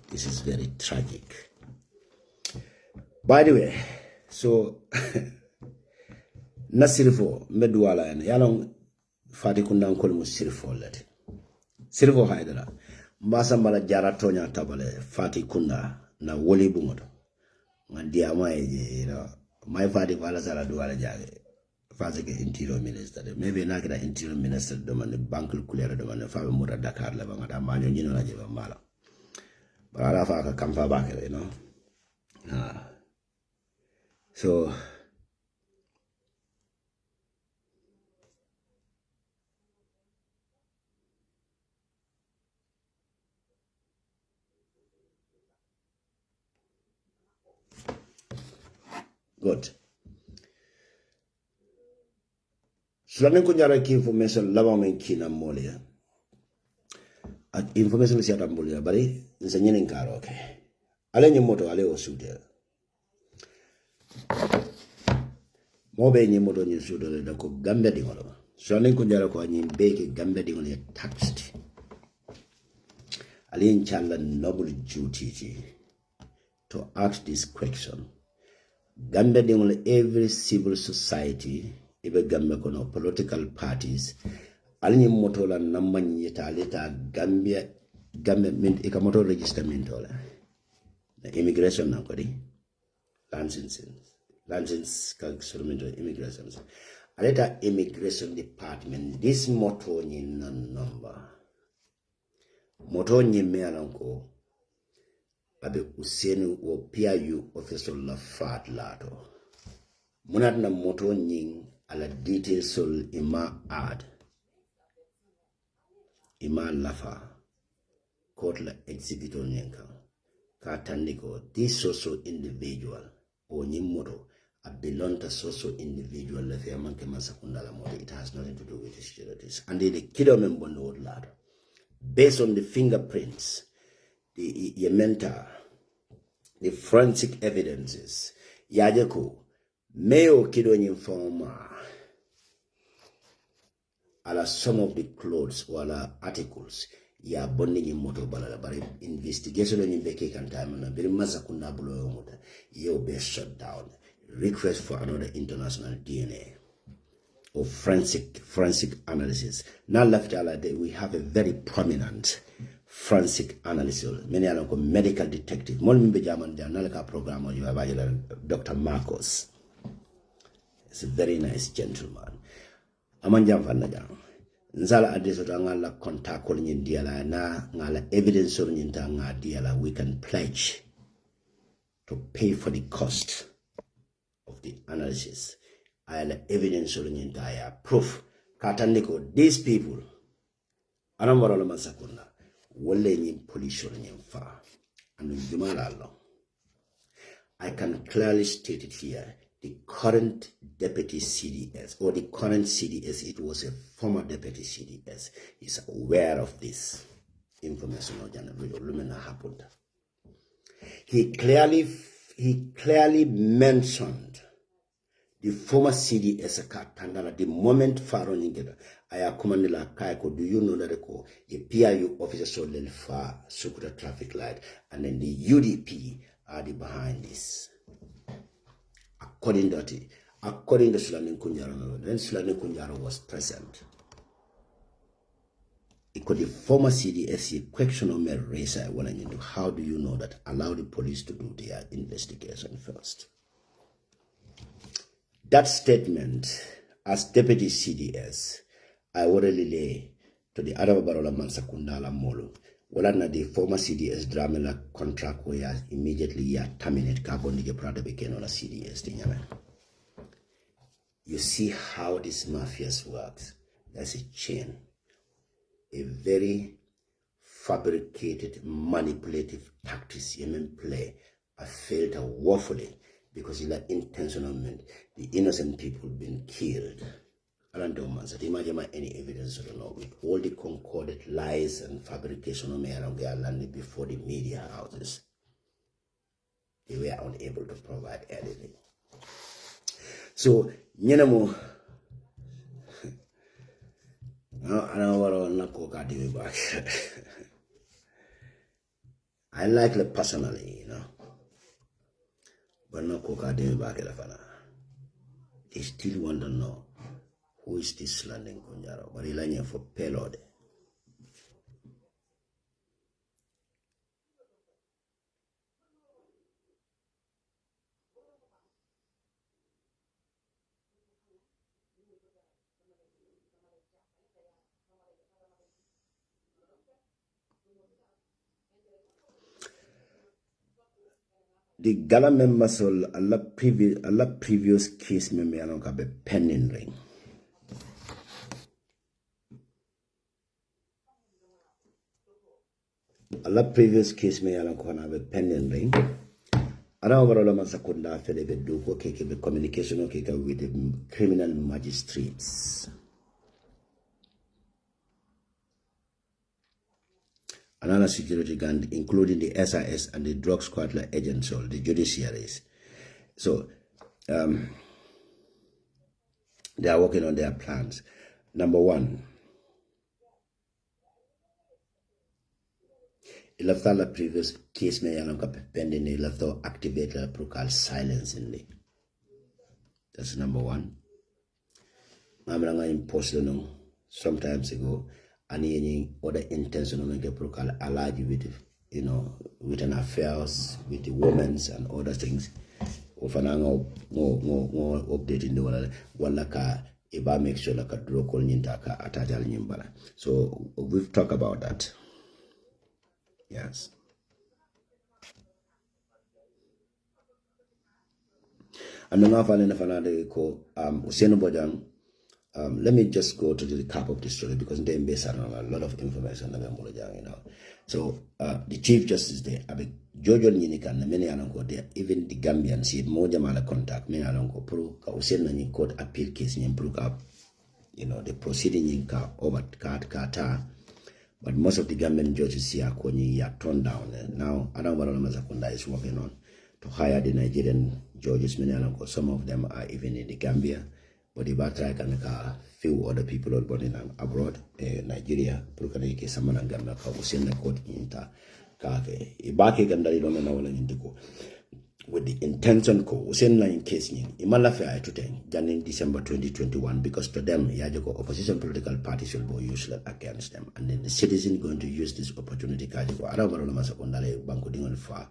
This is very tragic. By the way, so Nasirfo Medwala and Yalong Fati Kundan Kolmu Sirfo let. Sirfo Haidara. Masambala Jara Tonya Tabale, Fati Kunda, na Woli Bungoto. Mandia my Fati Valasara Duala Jage. Fazeke Interior Minister. Maybe Nakada Interior Minister, the man, the bank clear the man, the Faber Mura Dakar Lavanga, Manu, you know, Najeva Mala. But I have come far back, you know. So, good. Sulanin kunyara ki information laba men kina molia. At information is yata molia bari nsenyene nkaro okay. Ale nyemoto ale osude. Mobe nyemoto nyesude le dako Gambia dingolo. Sulanin kunyara kwa nyimbeke Gambia dingolo taxed. Ale nchala noble duty to ask this question. Gambia dingolo every civil society ibe Gambia kono political parties alini motola namba nyeta leta Gambia mint ikamoto register mintola na immigration na kodi license kagsurumento immigration aleta immigration department this moto ni number moto ni mealanko abe useni wo PIU official la fat lato munat na moto nying ala details sol ima ad ima lafa court la exhibitor nyenka ka tandiko this social individual o nyimoto a belong to social individual la fe manke masakunda la moto it has nothing to do with the securities and the kido membondo lad based on the fingerprints the yementa the forensic evidences yajeko Mayo kido nyinforma ala some of the clothes wala articles ya bonni moto balala bari investigation ni beke kan time na bir masa kunna bulo yomota yo be shut down request for another international DNA or forensic analysis now left ala we have a very prominent forensic analysis many are medical detective mon mbe jaman da nalaka program you have Dr. Marcos. It's a very nice gentleman. Amanjam Vanajam. Nzala adesota ngala contact ko nyin diala na ngala evidence or nyin ta nga diala we can pledge to pay for the cost of the analysis. Ayala evidence or nyin ta ya proof katandiko these people anamwara la masakunda wole nyin police or nyin fa and jumala Allah. I can clearly state it here. The current deputy CDS or the current CDS, it was a former deputy CDS, is aware of this information that happened. He clearly mentioned the former CDS Katandala the moment Faron Ingeda. Ayakumanila Kaiko, do you know that a PIU officer saw Lelfa Sukuta traffic light and then the UDP are the behind this. According to Sulanin Kunjaro, then Sulanin Kunjaro was present. It could the former CDSC question on my race. I want to know how do you know that? Allow the police to do their investigation first. That statement, as deputy CDS, I already lay to the other Barola Mansakundala Molo. Well, the former CDS Dramela contract where immediately terminate carbon the Prada became on a CDS thing. You see how this mafias works. That's a chain. A very fabricated, manipulative tactics in play are failed woefully because it's like intentional meant the innocent people being killed. I don't know, man. So imagine any evidence or not with all the concorded lies and fabrication of landed before the media houses. They were unable to provide anything. So, you know, I don't want to back. I like it personally, but not coca back. They still want to know who is this landing Kunjaro, but he's for payload. The Gala members will a previous case me along have a pending ring. A previous case me along have a pending ring. I don't know what Masakunda Fede do the communication with the criminal magistrates. Another security gun, including the SIS and the drug squad agents or the judiciaries. So they are working on their plans. Number one, il left the previous case me pending, he left to activate the procal silence in it. That's number one. I'm imposed sometimes ago. Any other intention on the procal allied with, with an affairs with the women's and other things. Of an more updating the one like a make sure like a draw call nintaka atajal nimbala. So we've talked about that. Yes. And then after another call Useno Bojang. Let me just go to the recap of the story because they base on a lot of information. So the Chief Justice there, Jojo Ninika, many along there, even the Gambians, see more Jamala contact, many along go pro, Usen court appeal case in Bruka, the proceeding in over Qatar. But most of the Gambian judges here are turned down. And now Adamwara Mazakunda is working on to hire the Nigerian judges, many along, some of them are even in the Gambia. But the Batra can make a few other people born in abroad, Nigeria, Prukaneke, Saman Gambia, Usen the court in Kake, Ibaki Gandari Romana Indigo. With the intention ko Usen line case in Imalafa to 10, January December 2021, because to them, Yajoko opposition political parties will be useless against them. And then the citizen going to use this opportunity Kajiko Arabarama Sakundale Bankuding far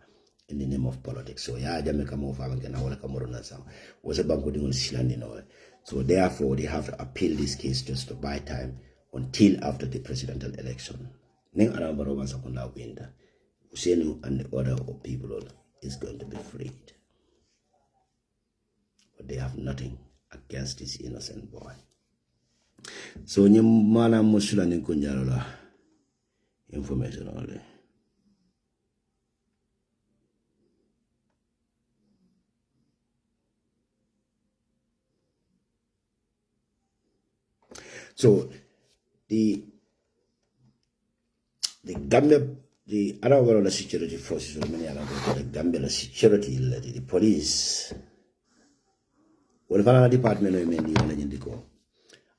in the name of politics. So Yajameka Mofa and Awaka Morona was a Bankuding Siland in oil. So therefore, they have to appeal this case just to buy time until after the presidential election. Ning Arabaroma Sakunda winter, Usenu and the other people is going to be freed. But they have nothing against this innocent boy. So Nyamana Musula Ninkunjarola information only. So the Gambia, the other security forces, the Gambia security, the police, well, the department of Indigo,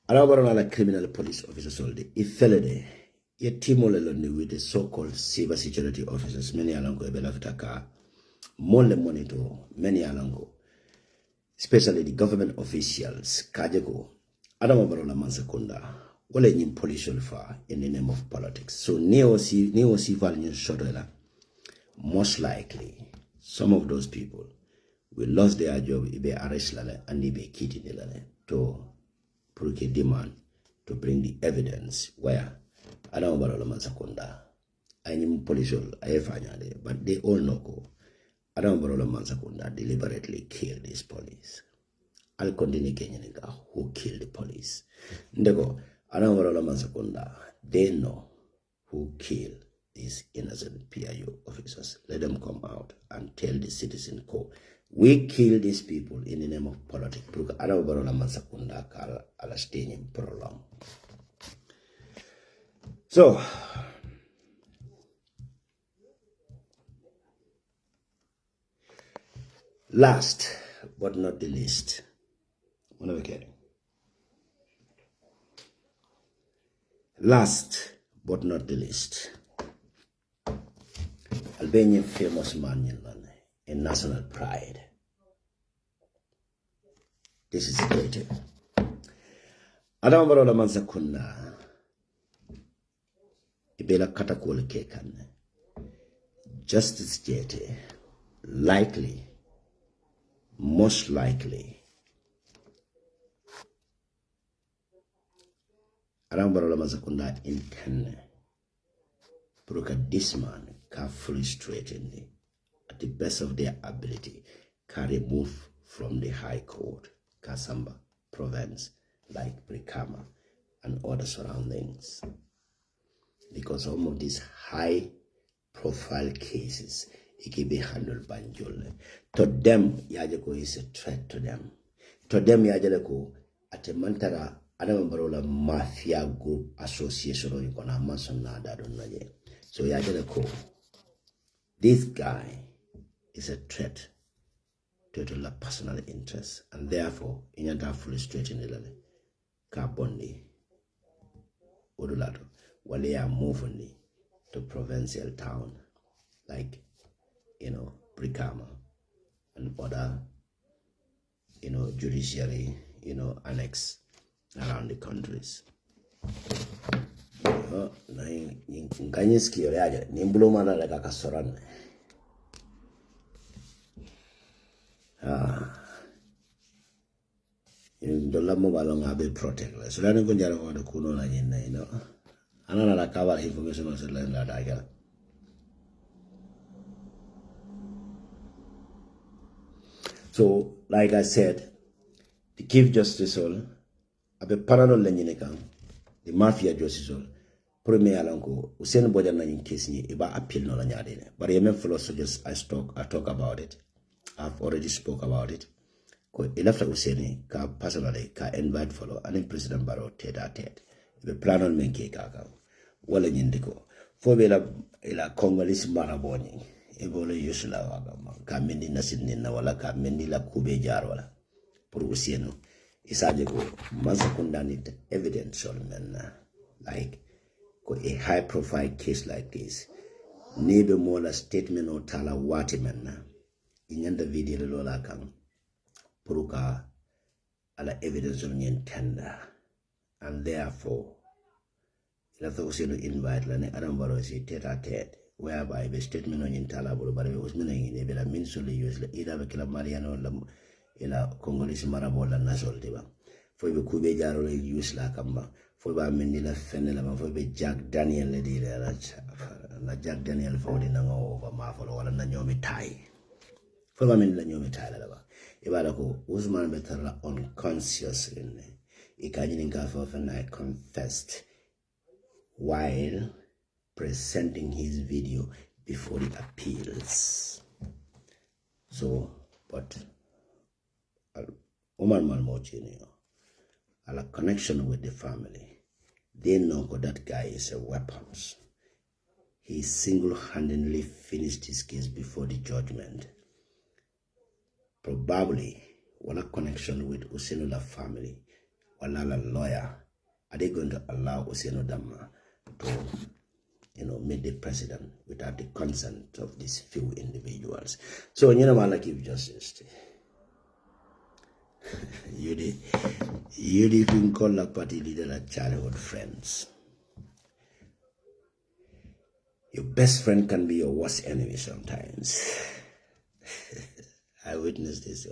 other criminal police officers, if felony, yet Timoleloni with the so-called cyber security officers, many along Belafitaka, Mole Monitor, many along, especially the government officials, Kajako. Adamabarola Mansakunda, wale in police far in the name of politics. So neo-civil shortly, most likely some of those people will lose their job if they arrest and they be killed to put a demand to bring the evidence where Adamabarola Mansakunda, I am police but they all know Adamabarola Mansakunda deliberately killed these police. I'll continue Kenyanika who killed the police. Ndego, Anamorola Mansakunda, they know who killed these innocent PIU officers. Let them come out and tell the citizen co. We kill these people in the name of politics. So, last but not the least, last but not the least, Albanian famous man in national pride. This is creative. Adam Barola Mansakunda Ibela Katakul Kekan Justice Jete likely, most likely Adam Barola Mansakunda intend to look at this man can frustratingly, at the best of their ability, can remove from the High Court, Kasamba, province, like Brikama, and other surroundings. Because some of these high-profile cases, it can be handled by Njole. To them, Yajako is a threat to them. To them, Yajako, at a mantara, Adamabarola Mafia Group Association, or you can imagine that. So Yajako, this guy is a threat to the personal interest, and therefore, in your frustrating ilale, Kabondi, Udulato, while they are moving to provincial town, like, Brikama and other, judiciary, annex around the countries. Dola mo balong abe protect la. So la nung kunjara ko do kuno na yin na Ana na cover information on la la daga. So like I said, the Chief Justice all abe parallel la nyine kan the Mafia Justice all premier alanko usen boja na yin case ni iba appeal no la nyade ne. But yemen philosophy just I talk about it. I've already spoke about it. Ilafta useni ka personally ka invite follow and President Barrow tete. The plan on menke kaka. Wala nyindiko. Fobe ila Congolese maraboni. Ebole yusula waga. Ka mendi nasidni na wala ka mendi la kube jar wala. Puru usienu. Isaje ko masakunda need evidence on men like a high profile case like this. Nebe mola statement or tala wati men inyanda video lola kang. Puruka ala evidence on tender, and therefore ila thosino invite la ne Adam Barrow si tete whereby the statement on tala bulu bare was meaning in ebela minsuli use la ida be kila mariano la ila Congolese marabo la nasol tiba fo be kube jaro le use la kamba fo ba mendi la fenne la fo be Jack Daniel le di la Jack Daniel fo di nango over ma fo wala na nyomi tai fo ba mendi la nyomi tai la ba Ibarako Usman Betara unconscious in Ikajin I confessed while presenting his video before the appeals. So, but Oman Malmochini, a connection with the family, they know that guy is a weapons. He single-handedly finished his case before the judgment. Probably, wala connection with Usenola family, wala lawyer, are they going to allow Useno Dama to, meet the president without the consent of these few individuals? So, like give justice. you can call a party leader like childhood friends. Your best friend can be your worst enemy sometimes. I witnessed this.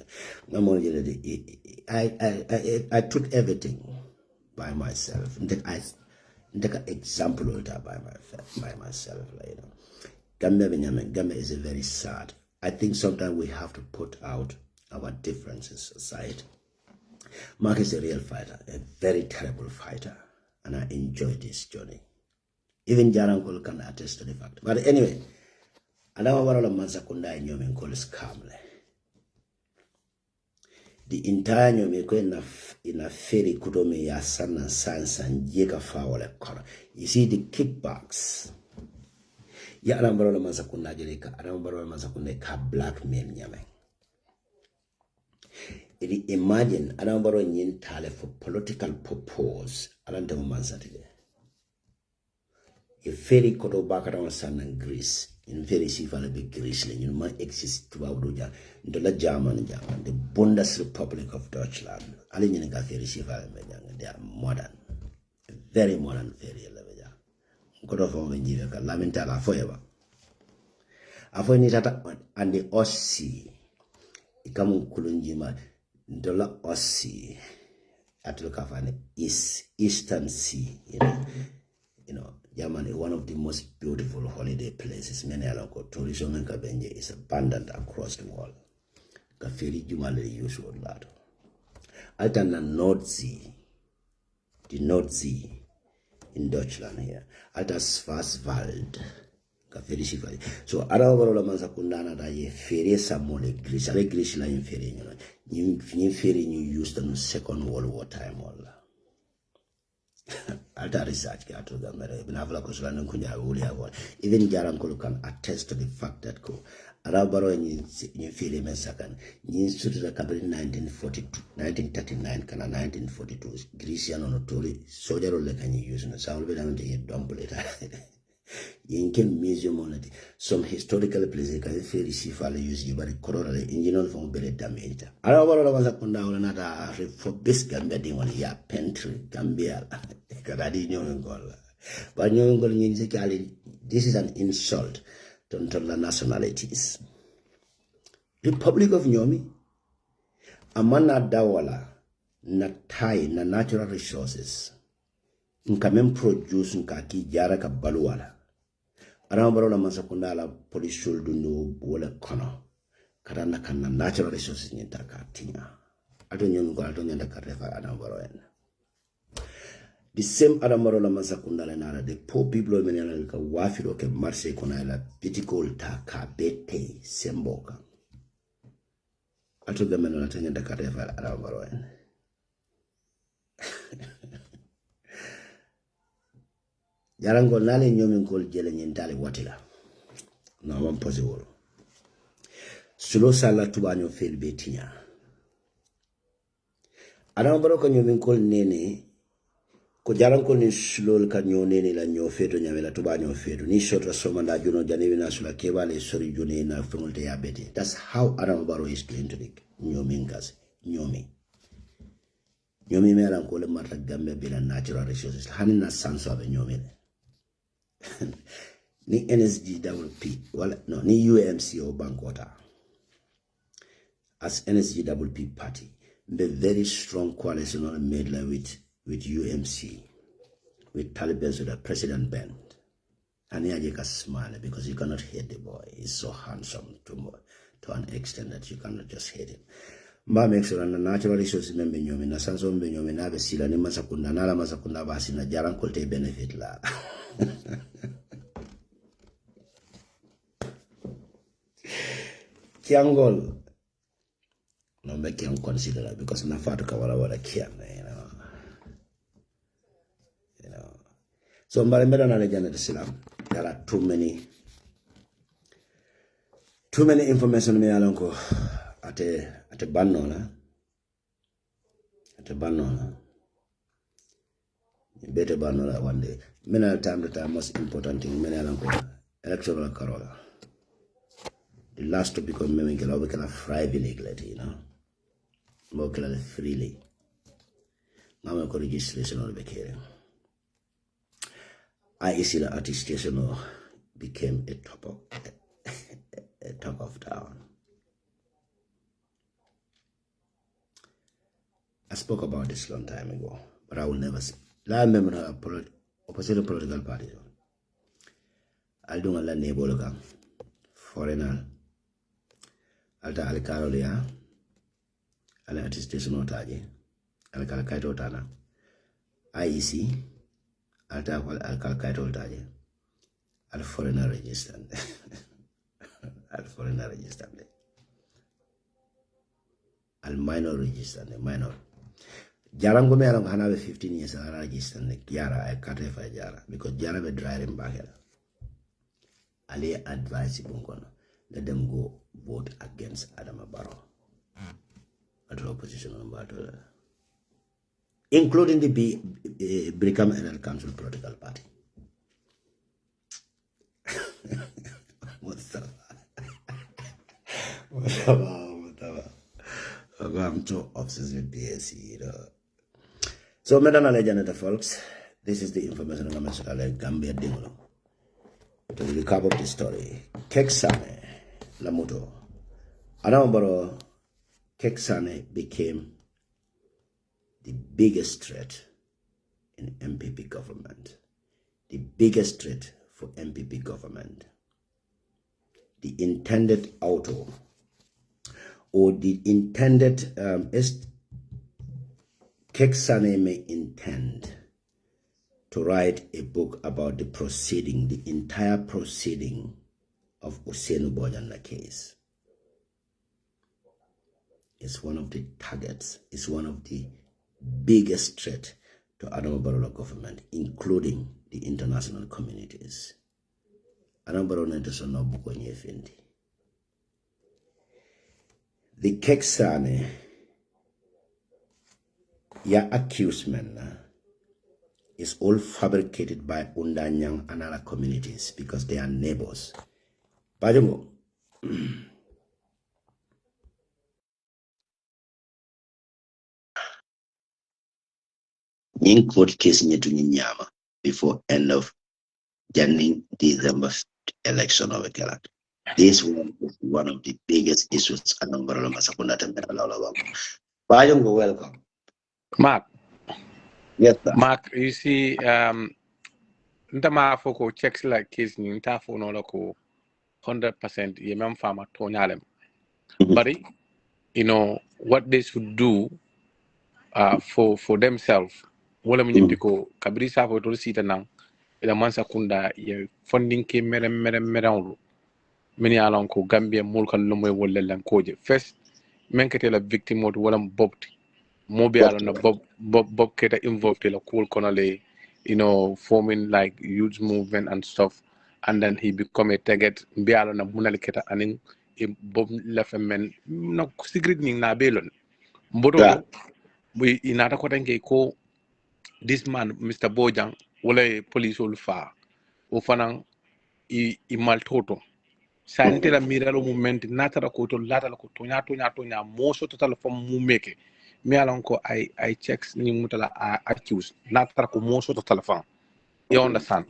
I took everything by myself. I take an example of that by myself. Gambia is a very sad. I think sometimes we have to put out our differences aside. Mark is a real fighter, a very terrible fighter, and I enjoy this journey. Even Jarankol can attest to the fact. But anyway, Adama Barrow Mansakunda and Nyomin calls calmly. The entire Nyomin in a ferry Kudome Yasan and Science and Jega Fowler corner. You see the kickbacks. Ya Adama Barrow Mansakunda Jelika, Adama Barrow Mansakunda ka black men Yaman. Imagine Adama Barrow yin tale for political purpose. Adama Mansatile. A ferry koto back around Sun and Greece. In very civil big Greece, you might exist to Abuja, the German, the Bundesrepublic of Deutschland. Alin very civil, they are modern, very modern ferry. God of all Nigeria, Lamentala forever. After Nitata and the Ossi, Ikamu Kulunjima, Dola Ossi, Atulkafane, Eastern Sea, you know. Germany, one of the most beautiful holiday places. Many along tourism and Kabenje is abundant across the world. Kafiri Jumali usual that. Altana North Sea, the North Sea in Deutschland here. Alta Schwarzwald, Kafiri Shifari. So Adama Barrow Mansakunda da ye ferry samole Greece. Ale Greece la in ferry, you know. You ferry you used in the Second World War time all. Alta research to even Jarankolo can attest to the fact that Arabaro in Philly Mesakan, in the cabinet 1939, 1942, Grecian on Tori, soldier can you use in the South Vietnam dump later. Yinken museum on it. Some historical places can fairly see for use you, but the coronary engine from very damaged. Arabaro was up on down another for this Gambia on here, Pentry, Gambia. But this is an insult to the nationalities. Republic of Nyomi, Amana Dawala, na Thai, na natural resources, Nkamen produce Nkaki Jaraka Baluala. Arambaro la Mansakunda police should do wole kono. Karana kana natural resources in Takatina. I don't know the Karefa Arambaro. The same Adama Barrow Mansakunda Lenara, the poor people of Menalka, Wafiro, Marse Konala, Piticol Taka, Bete, Semboka. I told them and attended the Karefa Adama Barrow. Yarango Nali Nyomin called Jelen in Tali Watila. No one possible. Sulo Sala Tubanyo fail Betia. Adama Barrow can you call Nene? Ko jaranko ni slol ka nyone la nyofeto nyamela tuba nyofeto ni shota soma da juno janewi na sula kebale sori june na fengolte ya bete. That's how Adama Barrow is doing to the nyomingas nyomi me aranko le marta Gambia bila natural resources hani na sanso abe nyomi ni NSGWP wala no ni UMC or Bankwata as NSGWP party the very strong coalition on made like with UMC, with Taliban with the president band. And he can smile because you cannot hate the boy. He's so handsome to an extent that you cannot just hate him. Mba make sure na natural resources membe nyomi na sanso membe nyomi na besila ni masakunda nala masakunda basi na jaran kolte benefit la. Kiangol no make him consider because na fatu kawala wala kian, you know. So there are too many information me alonko at a banana. Better banana one day. Many time the time most important thing many alonko electoral carola. The last to become me can freely, you know. More freely. Now I registration on the caring. I see the attestation became a talk of town. I spoke about this long time ago, but I will never say. I remember the opposite political party. I'll do a neighbor foreigner. I'll tell Alcarolia, I'll attestation of Taji, Alcalcaito Tana, IEC. Alta Alcalcaito Taje. al foreigner register. Al foreigner register. Al minor register, minor. Jara ngome along hanabe 15 years ala register ne Jara I can't refer Jara because Jara be driving back here. Ali advise bunkono let them go vote against Adama Barrow at the opposition on battle, including the Brikam and Council political party. What's up? I'm too obsessed with BSC, you know. So, Madam Legend, folks, this is the information I'm going to Gambia Dingolo. To recap of the story, Kexx Lamuto. Anambaro Kexx became the biggest threat in MPP government. The biggest threat for MPP government. The intended auto or the intended Kexx may intend to write a book about the proceeding, the entire proceeding of Ousainou Bojanda case. It's one of the targets, it's one of the biggest threat to Adama Barrow government, including the international communities. Adama Barrow nento no buko nyefindi. The Kexx ya accusement is all fabricated by Undanyang and other communities because they are neighbors. Bajongo. In court case nyama before end of January December election of Gala. This one is one of the biggest issues along Barrow Masakunda Temperala. Bajongo, welcome. Mark. Yes, sir. Mark, you see, ntama foko checks like case ni ntafo no loko 100% yemem farmer tonyalem. But you know what they should do for themselves. Wala mnyintiko kabiri safo to sita nang ila mansa kunda ye funding ke merem mini alon ko Gambia mulka lumwe wala lan koje. First menkete la victim of wala bobt. Mobi alon na bob keta involved in a cool conole, you know, forming like youth movement and stuff, and then he become a target. Be alon na munali keta aning bob left men no secret ning na belon. Mbodo we inata ko tanke ko this man Mr. Bojang wala police will fa o fanang I maltoto. Sante la miralo movement natara ko to latala ko tonya moso total from mumeke. Me along ko I checks ni mutala accused natara ko moso total from. You understand?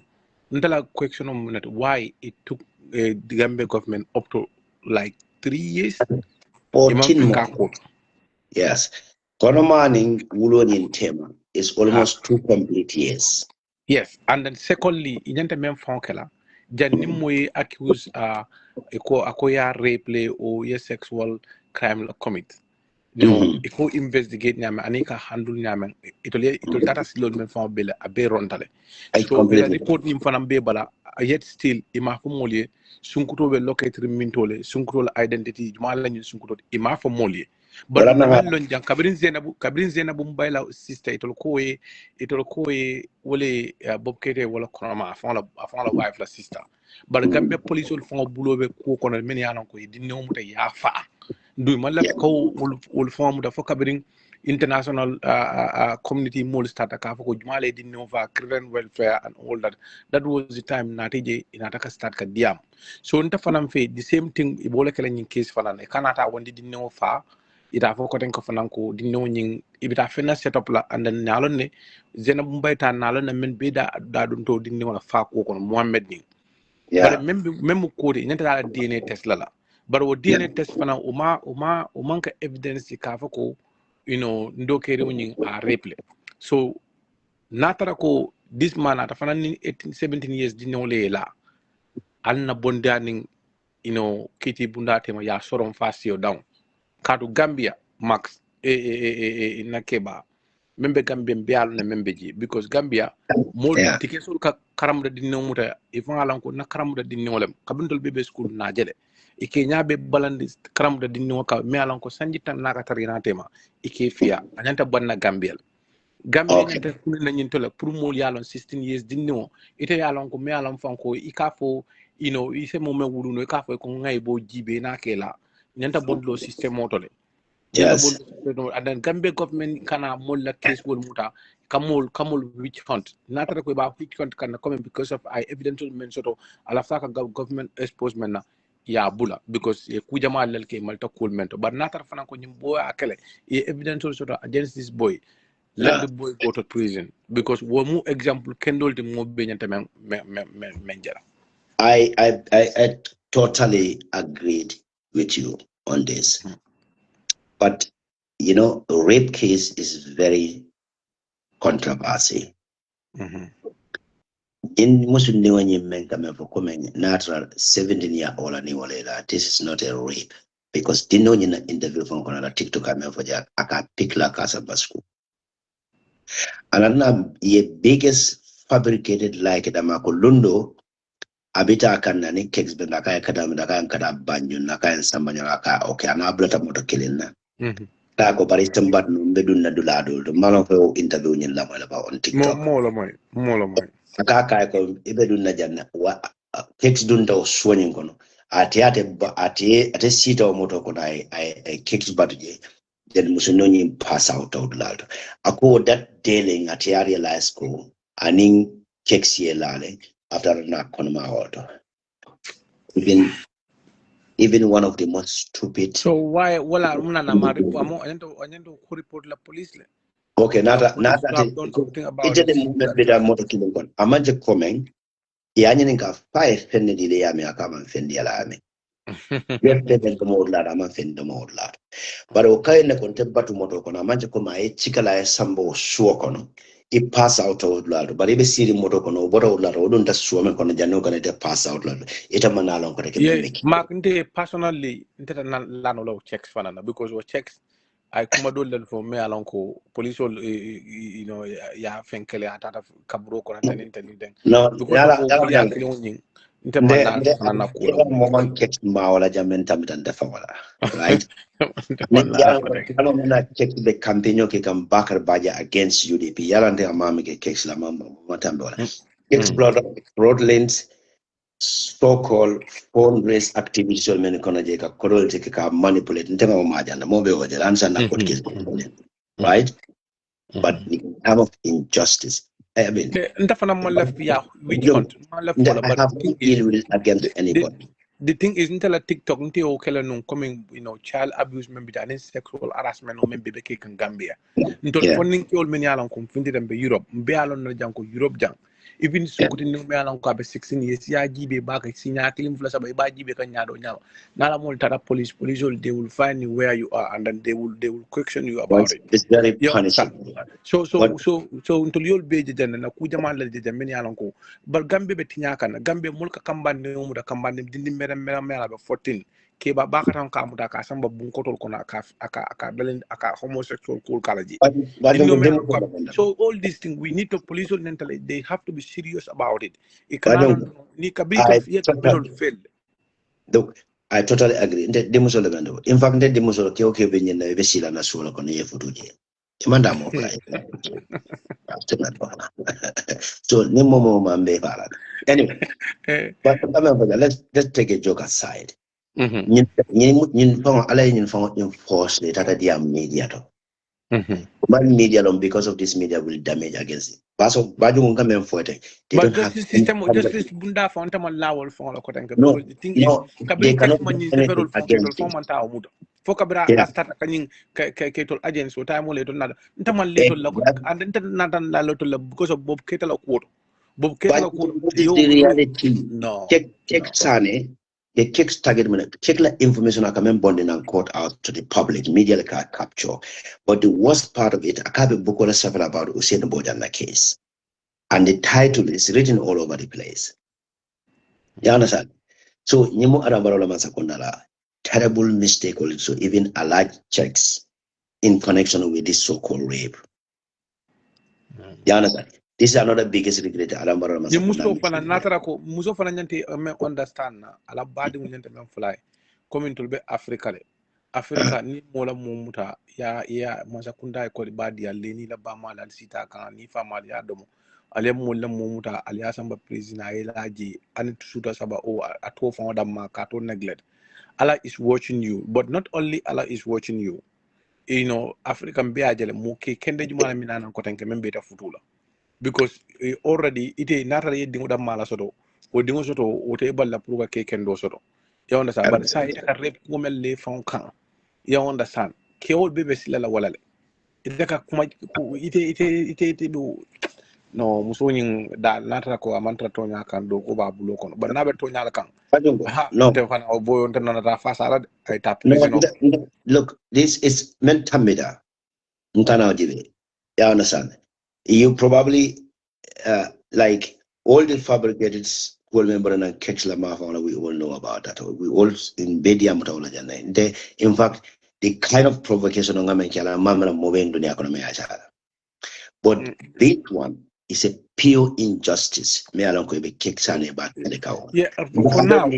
Ndala question on why it took the Gambia government up to like 3 years. 14 months. Yes. Konomaning Wulonian tema is almost 2 complete years. Yes, and then secondly, injanta mem fonkela janim moy accuse akoya rape or sexual crime commit. You know, if we investigate nyame anika handle nyame itol tata silon men fon bele abe rondale. So ila report nim fanam be bala yet still ima fo molie sunkuto be locate mintole sunkuto identity juma lañu sunkuto ima fo molie. But namen lon jang kabrin zenabu mbayla sister itol koye wole bob kete wala konoma afon la wife la sister. But Gambia police will fon bulobe ko kono men yalan ko dinno muta yafa. Do malak ko ul form da fo kabrin international community mol start ka fo ko jumale dinno fa children welfare and all that. That was the time natije inataka start ka diam. So nta fanam fe the same thing ibola kala nyin case fanan e kanata wandi dinno fa ita fo ko ten ko fananko dinno nyin ibita fena setup la and then nalon ne zena mbayta nalon na men be da dun to dinno wala fa ko kono Mohammed ni but même ko de nyanta la DNA test la but wo DNA test fana uma ka evidence ka fa ko you know ndo kere nyin a reple so natara ko this man ata fana ni 17 years dinno le la alna bondaning you know kiti bunda tema ya soron fasio down kadu Gambia max nakeba membe Gambia mbialo na membe ji because Gambia more tikesul ka karamuda dinno muta e fanga ko na karamuda dinno lem kabindol bebe school na jele ike nyaabe balandi karamuda dinno ka me alan ko sanji tan naka tarina tema ike fiya anyanta bonna Gambia Gambia nyanta kulina nyintola pour mo yalon 16 years dinno ite yalon ko me alan fanko ikafo ise mo me wuluno ikafo ko ngay bo jibe na kela nyanta bondlo system motole nyanta bondlo and Gambia government kana molla case wol muta kamol witch hunt natara ko ba witch hunt kana come because of I evidential men soto ala saka government expose menna ya bula because e kujama lelke malta cool mento but natara fana ko nyim boy akele e evidential soto against this boy let the boy go to prison because wo mu example kendol de mo be nyanta men jara I totally agreed with you on this. But rape case is very controversial. In Muslim natural 17-year-old this is not a rape because dino in interview from TikTok aka pick la casa basku. And the biggest fabricated like the Makolundo abita akan ni Kexx ben nakaya kada banyo nakaya sambanyo naka okay ana blata moto kilina ta ko bari tambat no bedun na dulado to malo ko interview nyin la ba on TikTok mo moy aka ko ibedun na janna wa Kexx dun taw sonin kono ate sita o moto ko ay Kexx badje den musuno nyi pass out of dulado ako that dealing at realize ko aning Kexx yelale after na konoma auto even one of the most stupid. So why wala muna na anyendo ko report la police le okay not that done something about it movement beta moto killing kon amaje comment yani ninka 5 fenne dile ya me akama fendi ala ame yette ko modla ama fende modla but o kay ne kon tebatu moto kon amaje ko ma e chikala e sambo suo kono I pass out of lado but ibe siri moto kono boto lado don ta suo men kono janno kono te pass out lado ita manalo ko make mark nte personally nte la no lo checks fanana because we checks I kuma do len for me alon ko police ya fenkele atata kabro ko tan intelligent because of ya killing nte manna fanana ko moment Kexx ma wala jamen tamitan defa wala right yalo muna check the campaign ke kam bakar baja against UDP yala nte amami ke Kexx la mama matambe wala Kexx broadlands so-called phone race activities or many konaje ka korol te ka manipulate ntema majana mo be wajala ansa na court case right but the time of injustice I mean ndafana mo left ya which hunt mo left for but deal with against anybody the thing is until TikTok until okela no coming child abuse maybe and sexual harassment no maybe be kan Gambia ntol funding ki ol men yalan ko findi dem be Europe be alon na janko Europe jang even sukuti no me yalan ko be 16 years ya jibe ba ka sinya kilim fula saba ba jibe kan nyado nyawa nala mol tara police they will find you where you are and then they will question you about it. It's very punishing. So until you'll be jana na ku jama la de men yalan ko but Gambia be tinya kan Gambia mulka kambande mu da kambande dindi mera be 14 ke ba ka tan ka mu da ka samba bun kotol ko na aka belen aka homosexual cool kalaji so all these things we need to police mentally they have to be serious about it ni kabika fail. Look, I totally agree. In fact, the musolo ke okay benye na besila na solo kono ye futuje. Imanda mo kai. So ni momo mambe bala. Anyway, but let's take a joke aside. Nyin fong ala nyin fong enforce the tata dia media to. Media because of this media will damage against it. Baso baju mun kamen fote. But justice system justice bunda fonta man lawol fon la ko tanka because the thing is kabin kas man ni several fon man ta mudo fokabra start kanin ke tol agents o time le to nada ntaman le to la ko and ntan la to la because of bob ketala ko bob ketala ko yo the reality no check sane the Kexx target check la information I come bonding and caught out to the public media like capture but the worst part of it akabe bukola several about Usain Bojana case and the title is written all over the place. You understand? So Nimu Arabarola Masakundala, terrible mistake also even alleged checks in connection with this so-called rape. You understand? This is another biggest regret. Ye muso fana natara ko muso fana nyante me understand na ala badi mu nyante men fly comme tulbe Africa le Africa ni mola mumuta ya masakunda ko badi ya leni la ba mala sita kan ni fa mal ya domo ale mola mumuta ali asamba president ay laji an suta saba o ato fa da ma ka to neglect. Allah is watching you, but not only Allah is watching you. You know, African be ajele mo ke kende jumala minana ko tanke men beta futula. Because already ite natara ye dingo da mala soto o dingo soto o te balla pruga ke kendo soto you understand but sa ite ka rep ko mel le fon kan you understand ke ol bebe sila la walale ite ka kuma ite do no muso nyin da natara ko amantra to nya kan do ko ba bulo kono but na be to nya la kan no te fana o boyo te na ta fa sala ay ta no, look, this is mentamida mtana jibe you understand you probably like all the fabricated school member and Kexx we all know about that. We all in Bedia Mutawla. In fact, the kind of provocation on Gamenkala Mamma moving to the economy. But this one is a pure injustice. Me along could be Kexx and about the cow. Yeah, for now.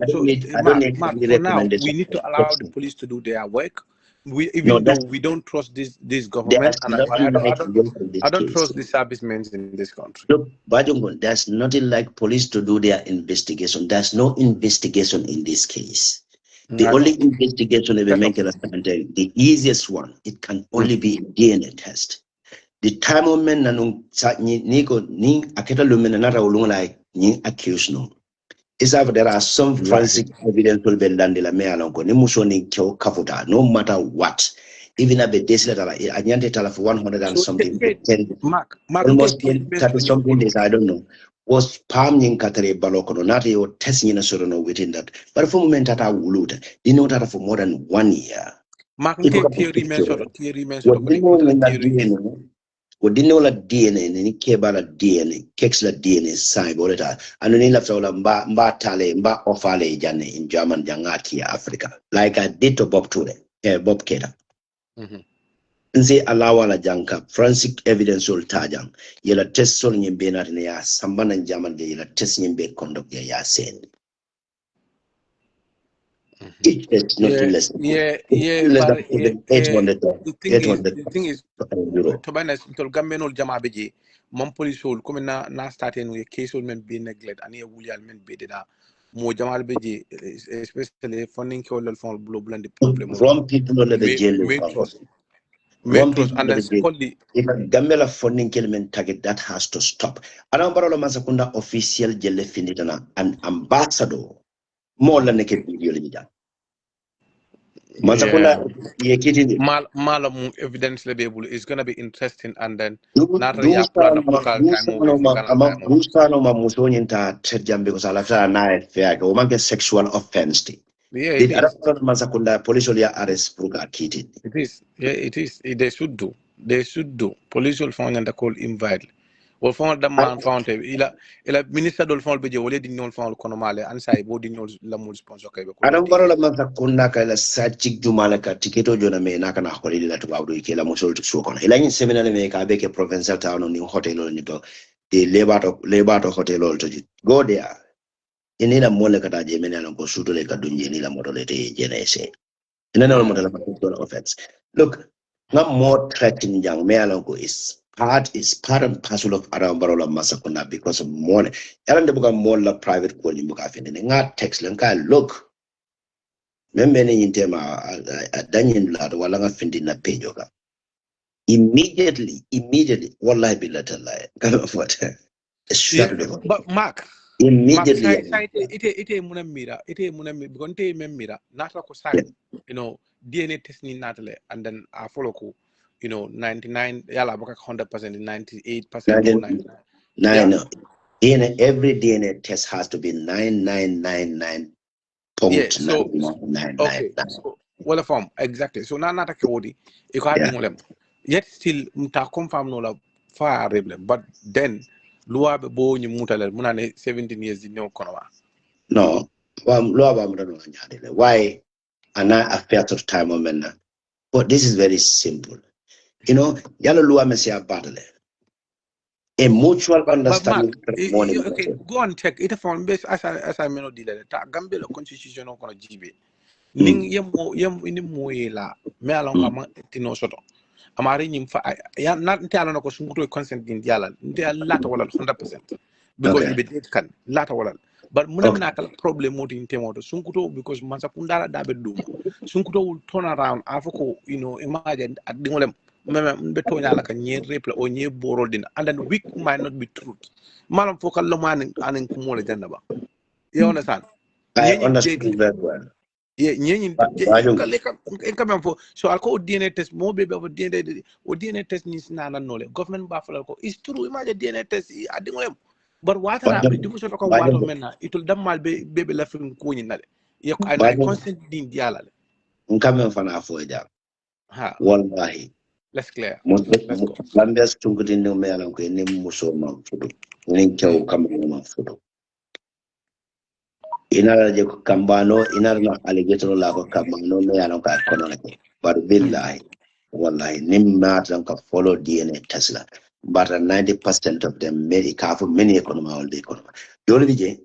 So, Mark, for now, we need to allow the police to do their work. Even though we don't trust this government, and I don't trust the servicemen in this country. Look, Bajongon, there's nothing like police to do their investigation. There's no investigation in this case. The only investigation they make the easiest one, it can only be a DNA test. The time of men ni aketa lumenanara ulunga ni accused no. Is that there are some forensic evidence will be done la me alongo ni musoni kyo kafuta no matter what. Even a bit this letter, I need to for 100 and something. Mark, almost 30 something days, I don't know. Was palming Katare Balokono, not your testing in a sort within that. But for moment that I will loot, didn't know that for more than 1 year. Mark, theory mentioned. What didn't know that DNA, and any cable DNA, Kexx DNA, sign, all that. And then left all Mba Tale, Mba Ofale Jane in German, Jangati, Africa, like I did to Bob Ture, Bob Keda. Nze alawa la janka forensic evidence ol tajang yela test sol nyimbe na ya sambana njaman de yela test nyimbe conduct ya sen it is nothing less but the thing is to be honest to Governmental jama beje mon police ol comme na starting with case ol men be neglect and wulial men be da mo jamal beje especially funding ko lol fon blo blandi problem wrong people on the jail and then secondly, if a Gambia funding element target that has to stop. Alam Barrow Masakunda official jelle finitana an ambassador more than naked video leader. Masakunda yekiti malam evidence label is gonna be interesting and then not plan Musonyinta Tedjam because I left a night fair go make sexual offense. Yeah, it is. Masakunda police arrest Bruga Kitty. It is. Yeah, it is. They should do. They should do. Police will find and call invite. Will find the man found ila minister will find beje wole di non find kono male ansai bo di non la mo sponsor kay be ko. Adam baro la Masakunda ka la sachik jumala ka tiketo jona me na kana ko la to wawdo ke la mo sol to so kono. Ila ni seminar me ka be ke provincial town ni hotel ni to the lebato hotel to go there. Inila mole kata jemene alongo suto le kadunje ni la modolete jenese. Inana model offense. Look, not more threatening young Mealongo is part and parcel of Adam Barola Masakuna because of money. Alan the book more la private quality mukafin and not text lanka look. Membeni in tema Daniel lad walanga findi na pejoga. Immediately, wallahi be letter lie. But Mark immediately ite munamira because ite memira nata ko sai you know DNA testing natale and then I follow ko 99 yala baka 100% 98% or 99 no. DNA every DNA test has to be 9999. Yeah, so okay, so well form exactly. So now not a kewodi, you can't do yet still muta confirm no la far rebel, but then lua be bo ni mutale munane 17 years in no konowa. No, why and I affair of time woman. But this is very simple. Yellow lua mesia battle. A mutual But Mark, understanding morning. okay, go and check it from base as I may not delay ta Gambia la constitution on kono jibe. Ning yem ini moyela me alon ka ma tino soto. Amari nyim fa ya not nte alon ko sunguto consent din diala nte lata wala 100% because Okay. ibe det kan lata wala but munam na kala problem moti nte moto sunguto because mansa kundala dabe duma sunguto will turn around afoko imagine at dingolem meme be tonya la kan nye reple o nye borol din and then weak might not be truth manam fokal lo man anen kumole janda ba you understand I understand very well. Yeah, so I'll call DNA test more baby of DNA test needs nana knowledge. Government buffalo it's true. Imagine DNA test I think but what happened? Do so talk water mena it will damn mal baby left in Queen. I constant din diala. Nkame fana afoja. Ha. Wallahi. Let's clear. Let's go. Gambia's tungudi no me alam ko ni muso ma fudu. Ni kyo kama ma fudu. Inara je kambano inara na alligator la ko kambano me alam ka kono na but billahi wallahi nimma tan ka follow DNA Tesla but 90% of them made it for many economy all the economy dole bije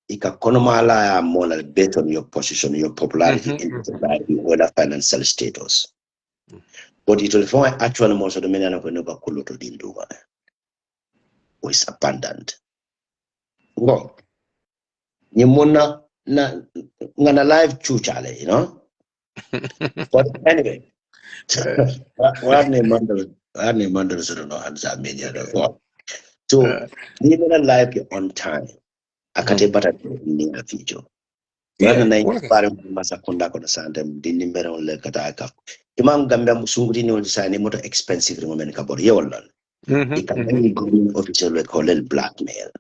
ika konoma la ya mola based on your position your popularity in society whether financial status but it will find actually most of the men are going to go to dindu is abundant go Nimuna na ngana live chuchale, you know. But anyway, what name under so no answer media therefore. So nimuna live on time. Akate bata in the future. Wana na pare masakunda kono sandem dindi mbere on le kata ka. Imam Gambia musungudi ni on sani moto expensive ngomen ka bor yewol. Ikamani government official we call it blackmail.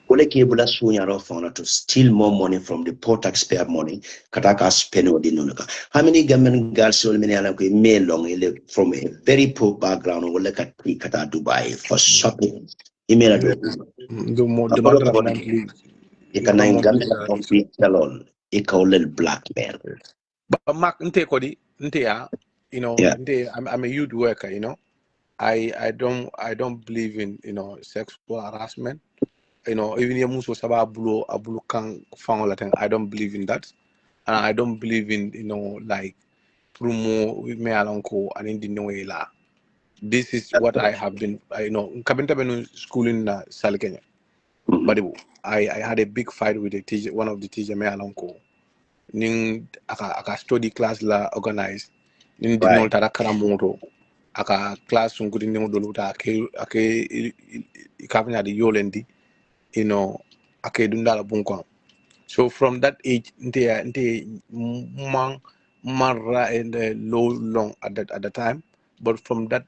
Kule kibula sunya rofona to steal more money from the poor taxpayer money. Kataka spend odi nunuka. How many government girls will many alam ko mail long from a very poor background will look at kata Dubai for shopping. Email Do more the matter of monthly. Ikana Gambia of the salon. Ikawlel blackmail. But Mark nte kodi nte ya nte I'm a youth worker, I don't believe in sexual harassment. Even your muso saba abulu kang found I don't believe in that, and I don't believe in like promo me alonko and in the noela. This is what I have been. Kabinta been school in Salkenya, but I had a big fight with the teacher, one of the teacher me alonko. Ning aka study class la organized. Ning di no tara karamoto. Aka class sungkudi ning doluta ake ikapnya di yolendi. Ake dundala bunkwa. So from that age, nte marra in the low long at the time, but from that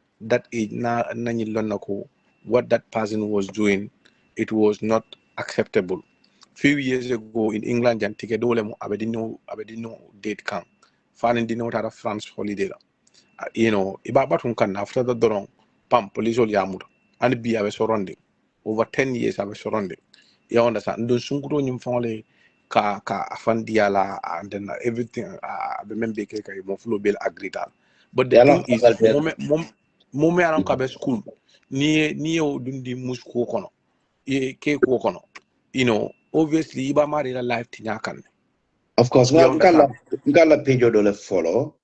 age na nanyi lonako what that person was doing, it was not acceptable. Few years ago in England, jan tike dole mo abedino date kan. Fan dino tara France holiday la. Iba batun kan after the dorong pam police ol yamur and be abe surrounding. Over 10 years abe surrounding. You understand? Don't sunguro nyum fongole ka afandiala and then everything remember ke mo flow bel agrital. But the thing is moment aron ka be school ni o dundi musko kono e ke ko kono obviously iba mari la life tinyakan. Of course ngala page do le follow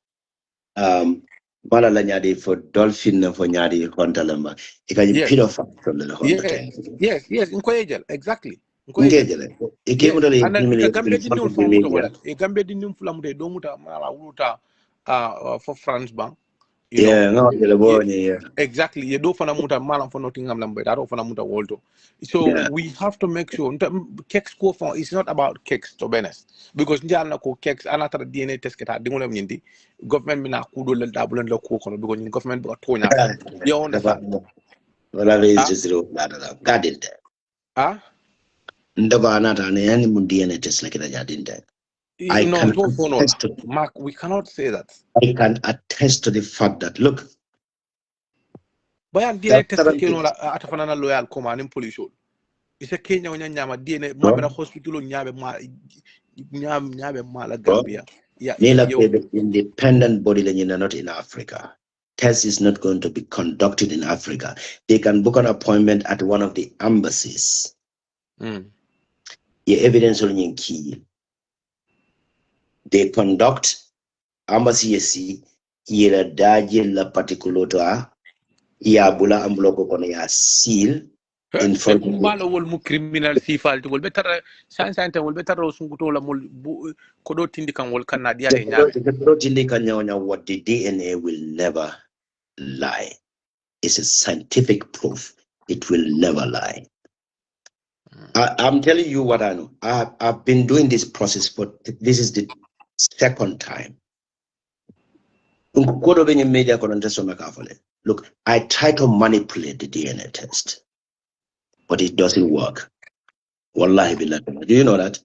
mala la nyadi for dolphin for nyadi kontalamba ikaji pedophile from the honda yes inkoyejel exactly ngejele ikemudale Gambia di non famuta wala Gambia di non flamude do muta mala wuluta for France bank exactly you do fana muta malam for Nottingham lambe that fana muta wolto so we have to make sure Kexx ko for it's not about Kexx to be honest because njal na ko Kexx anata DNA test keta dingolem nyindi government mina kudo le dabulen la ko kono because government bu tonya you understand wala is gadinte ndago anata ne yani mun DNA test la keta jadinte Mark, we cannot say that. I can attest to the fact that look. Bayan DNA test keno atafana na loyal koma ni police. Isa Kenya onya nyama DNA mabera hospital nyabe ma la Gambia. The independent body not in Africa. test is not going to be conducted in Africa. They can book an appointment at one of the embassies. Mm. The evidence on in key. They conduct embassy yela daje la particular ya bula ambloko kono ya seal in front of mbalo wol mu criminal sifalti wol better sante wol better sunguto la mol ko do tindi kan wol kan diale nyame what the DNA will never lie. It's a scientific proof. It will never lie. I'm telling you what I know. I've been doing this process for this is the second time. Look, I try to manipulate the DNA test, but it doesn't work. Wallahi billah. Do you know that?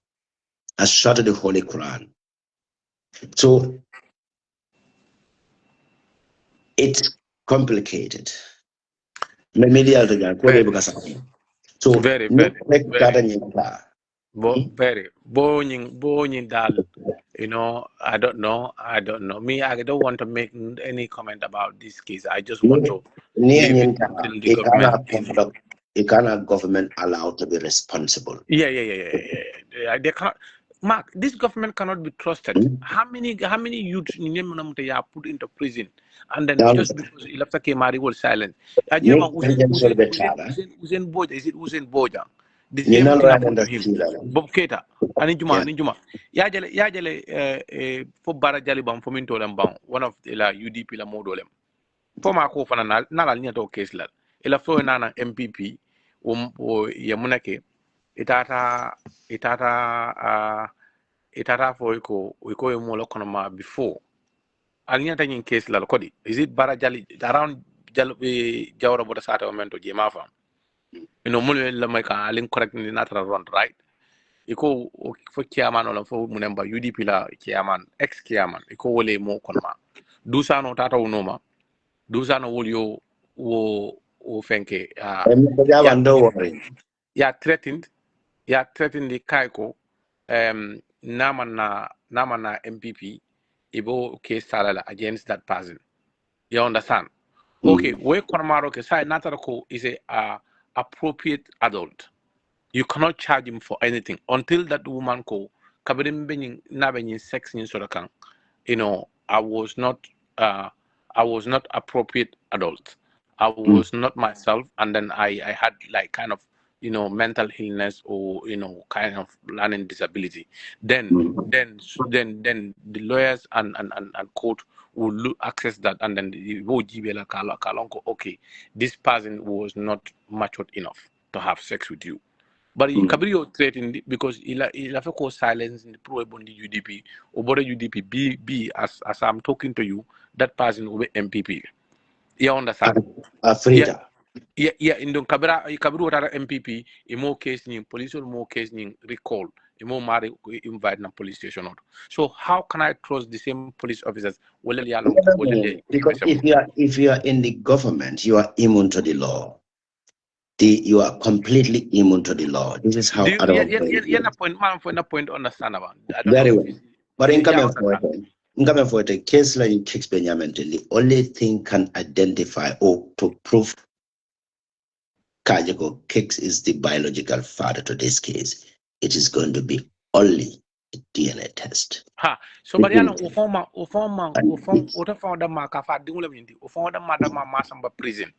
I started the Holy Quran. So it's complicated. So very dal, you know, I don't know. Me, I don't want to make any comment about this case. I just want to leave it until the government. It government allowed to be responsible. Yeah. They can't. Mark, this government cannot be trusted. How many youths in Yemen are put into prison, and then just because Ilafta Kemari was silent? Usain Boja, is it Usain Boja? The same thing happened to him. Bob Keita, Anijuma. Yajale, for Bara Jalibam, for Mintolam, one of the UDP la Modolem. For Marco Fana, Nala Niato Kesla, Elafo Nana MPP, Yamunake. Itata for we call him more before. Alina in case la kodi. Is it Barajali around Jawra Bodasata Mento Jemafa? You know, Mulu Lamaka, Alin correct in the natural run, right? Iko for Kiaman or for Munemba, UDP la Kiaman, ex Kiaman, Iko Wole Mo Konma. Dusano Tata Unoma, Dusano Wolio wo Fenke. Yeah, threatened. Yeah, threatened the Kaiko, Namana MPP, Ibo case salala against that person. You understand? Okay, where Konamaro Kesai Natarako is a appropriate adult. You cannot charge him for anything until that woman ko kabirim being nabening sex in Sorakan. You know, I was not appropriate adult. I was not myself, and then I had like kind of, you know, mental illness or, you know, kind of learning disability. Then the lawyers and court will look, access that, and then the Kalonko, okay, this person was not matured enough to have sex with you. But Kabrio threatened because he'll cause silence in the pro Bondi UDP or Border UDP be as I'm talking to you, that person will be MPP. You understand? Yeah. In the Kabru MPP, in more case in police or more case in recall, in more marry invite na police station. So how can I trust the same police officers? Because if you are in the government, you are immune to the law. You are completely immune to the law. This is how point understandable. Very well. But in coming for a case like Kexx Benjamin, the only thing can identify or to prove Kajako Kexx is the biological father to this case, it is going to be only a DNA test. So Mariano prison.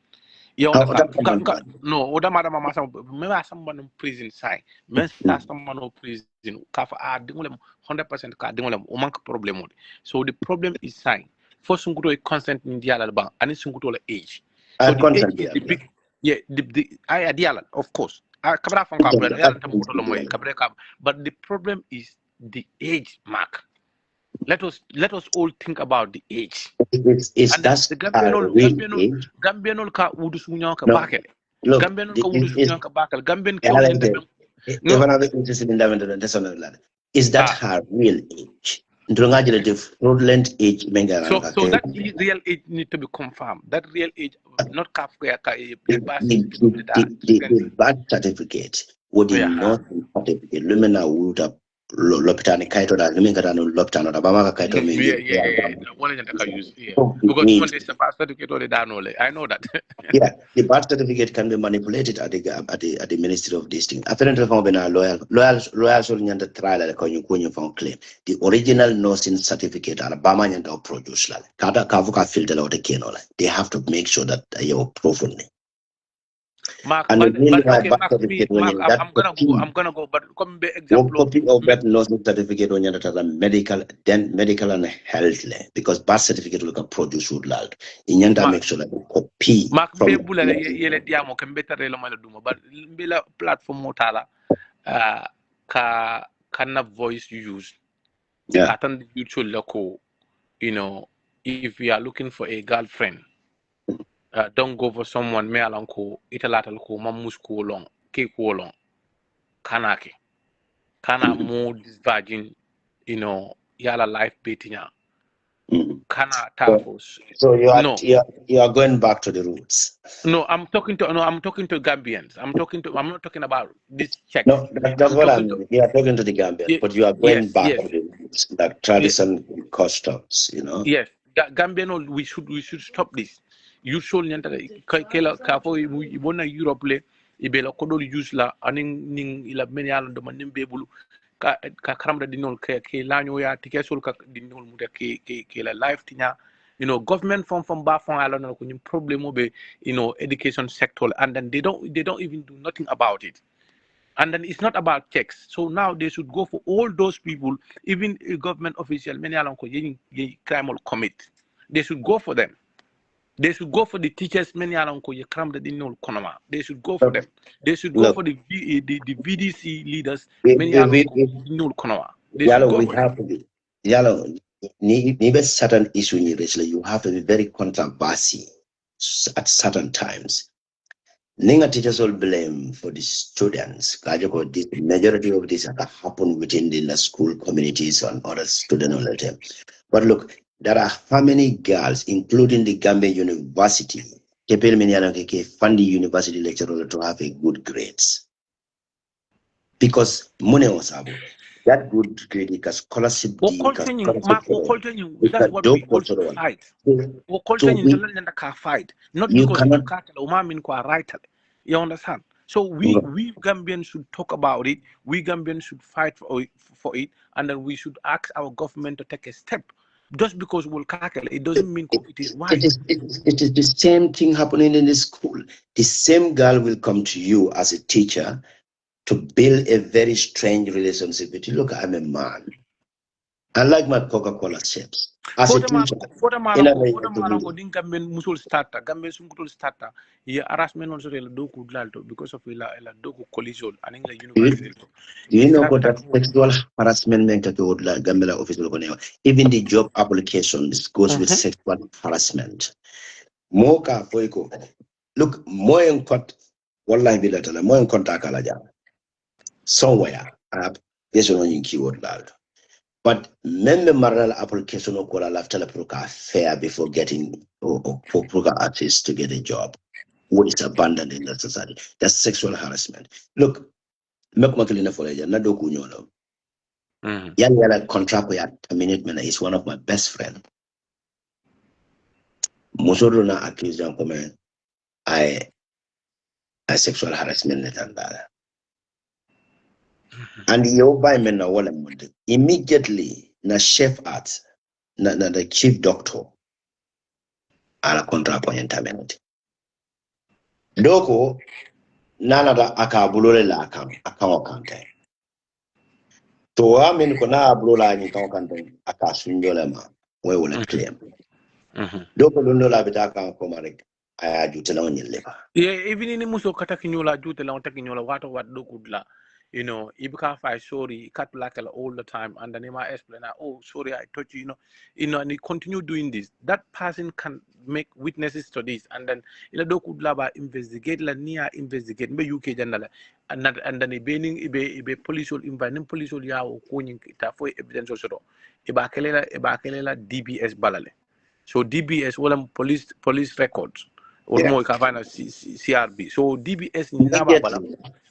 You understand? No, other madam mama maybe someone in prison side. Someone in prison kafa 100% ka dingolem o manque problem. So the problem is sign. For sunguto consent in dialal bank and sunguto age. So the age is the big I dialal, of course. But the problem is the age mark. Let us all think about the age. It's that's the Gambian ka wudu sunya ka bakel. Gambian ka wudu sunya ka bakel. Gambian ka is that her real age? So that real age need to be confirmed. That real age, not the birth certificate or the not certificate, Lumina would have lopitani kaito da nimi kata no lopitano da bama ka kaito mi yeah. One of them use because when they birth certificate or they don't know, I know that. Yeah, the birth certificate can be manipulated at the Ministry of this thing. Apparently, from being a loyal so nyanda trial la konyu from claim. The original nursing certificate Alabama nyanda produce la. Kada kavuka filter la wote keno la. They have to make sure that you proof only. Mark, And but okay, birth Mark, certificate Mark, I'm gonna go, but come be example. Copy of that nursing certificate when you're medical, then medical and health because birth certificate will produce would like. In yanda make sure that you copy Mark from be bula yele diamo kan better le mala duma, but mbela platform motala ka voice use. yeah. Katan YouTube lako, if you are looking for a girlfriend, don't go for someone me alanko italatal ko mamus ko long, ke ko long, kanake. Kana more this virgin, yala life beating ya. Kana tafos. So No. you are going back to the roots. No, I'm talking to Gambians. I'm not talking about this check. No, that's what I mean. You are talking to the Gambian, but you are going back to the roots, like tradition, customs, Yes, Gambian, we should stop this. You should nyanta kela kafo ibona Europe le ibela kodol use la aning ning ila meni ala do manim bebulu ka karamda dinol ke lanyo ya tike sol ka dinol mu ke la life tinya. Government from bar from island no kunim problem obe education sector, and then they don't even do nothing about it. And then it's not about checks. So now they should go for all those people, even a government official, many along crime will commit. They should go for them. They should go for the teachers, many along crime that didn't know Konoma. They should go for them. They should go for the VDC leaders, many along didn't know Konoma. They should go for them. Yalo, need certain issue in you have to be very controversial at certain times. Ninga teachers all blame for the students. The majority of this happen within the school communities and other student. But look, there are how many girls, including the Gambia University, fund the university lecturer to have a good grades. Because money was able. That good grade because scholarship. That's what we also fight. Fight. Not because you cannot right. You understand? So we Gambians should talk about it. We Gambians should fight for it, and then we should ask our government to take a step. Just because we'll cackle, it doesn't mean it is right. It is the same thing happening in the school. The same girl will come to you as a teacher to build a very strange relationship with you. Look, I'm a man. I like my Coca-Cola chips. As a teacher, because of collision and you know what that sexual harassment meant to the Gambia office. Even the job applications goes with sexual harassment. Moka Poiko. Look, more in court, wallahi bilatala, more in contact somewhere. I have this one in keyword loud. But member maral application of Kola Lafta Proka fair before getting or Proka artists to get a job. What is abandoned in that society? That's sexual harassment. Look, Mekmakalina Foreja, Nado Kunyolo. Yala contract terminate is one of my best friends. Musoruna accused young woman I sexual harassment and that. And you buy men na wala mundi. Immediately na chef arts na the chief doctor ala contract terminate. Doko nana da akabulole la akawakante. To amen kona abulula ni kawakante akasunjole ma we will claim. Doko lundo la bitaka komarek aya jutela onyelepa. Yeah, even in muso katakinyola jutela ontakinyola what dokudla. Ibika fight sorry, cut like all the time, and then I explain, oh sorry, I touched you, and he continue doing this. That person can make witnesses to this, and then could laba investigate la near investigate be UK general, and then ibe police will invite police will ya o koning ita for evidence also. Iba kelela DBS balale. So DBS will police records. Or more can find a CRB. So DBS in Naba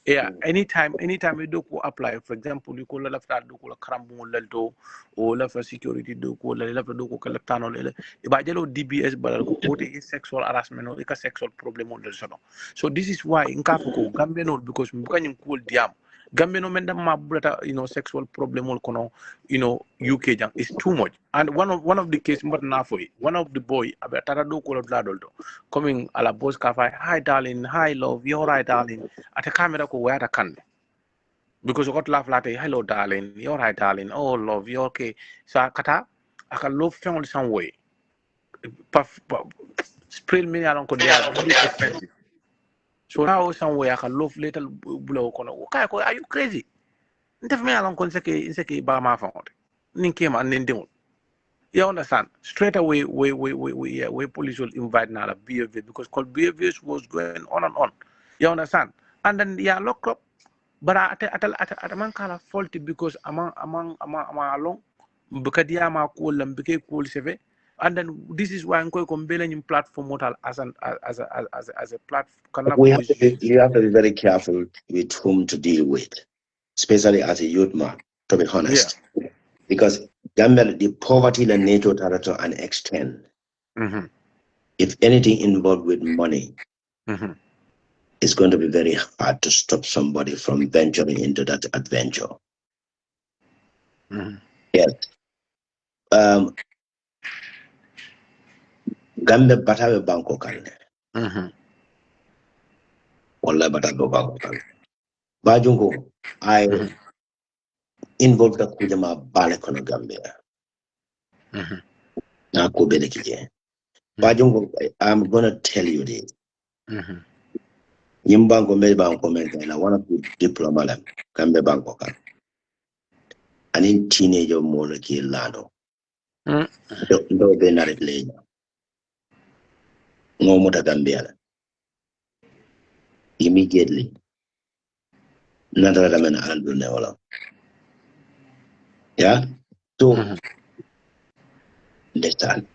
Yeah, anytime you do apply, for example, you call left do call karambu lelto or left for security do call left do call left no le ba jelo DBS balal ko wote is sexual harassment or a sexual problem on the solo. So this is why in Kafuko Gambia no because mukanyum cool diam Gambia no menda ma brata sexual problem or kono UK jang is too much. And one of the case but na for it. One of the boy abata do call adulto coming a la boss cafe, hi darling, hi love, you're right darling. At a camera ko where I can because you got laugh like hello darling, you're right darling, oh love, you're okay. So I can love family some way. Spray me along they are very expensive. So now some way I can love little blow kono. Okay, are you crazy? Ndef me along kon seke ba ma found. Ninke man ninding. You understand? Straight away, we police will invite now behavior because called behaviors was going on and on. You understand? And then locked up. But at man kala faulty because among along because dia ma cool and became cool seve. And then this is why I'm going to platform model as a platform. You have to be very careful with whom to deal with, especially as a youth man, to be honest. Yeah. Because Gambia, the poverty and NATO to an extent, if anything involved with money, it's going to be very hard to stop somebody from venturing into that adventure. Yes. Gambia batawe banko kalne. Walla batawe banko kalne. Bajungo, I involved the kujama bale kono Gambia. Na ko bele kije. Bajungo, I'm gonna tell you this. Yimbanko me banko mentena one of the diplomat Gambia banko kan. Anin teenager mo na ki lano. Do be na replay. Ngomuta Gambia. Immediately. Nada da mena aldu ne wala. Yeah? So understand.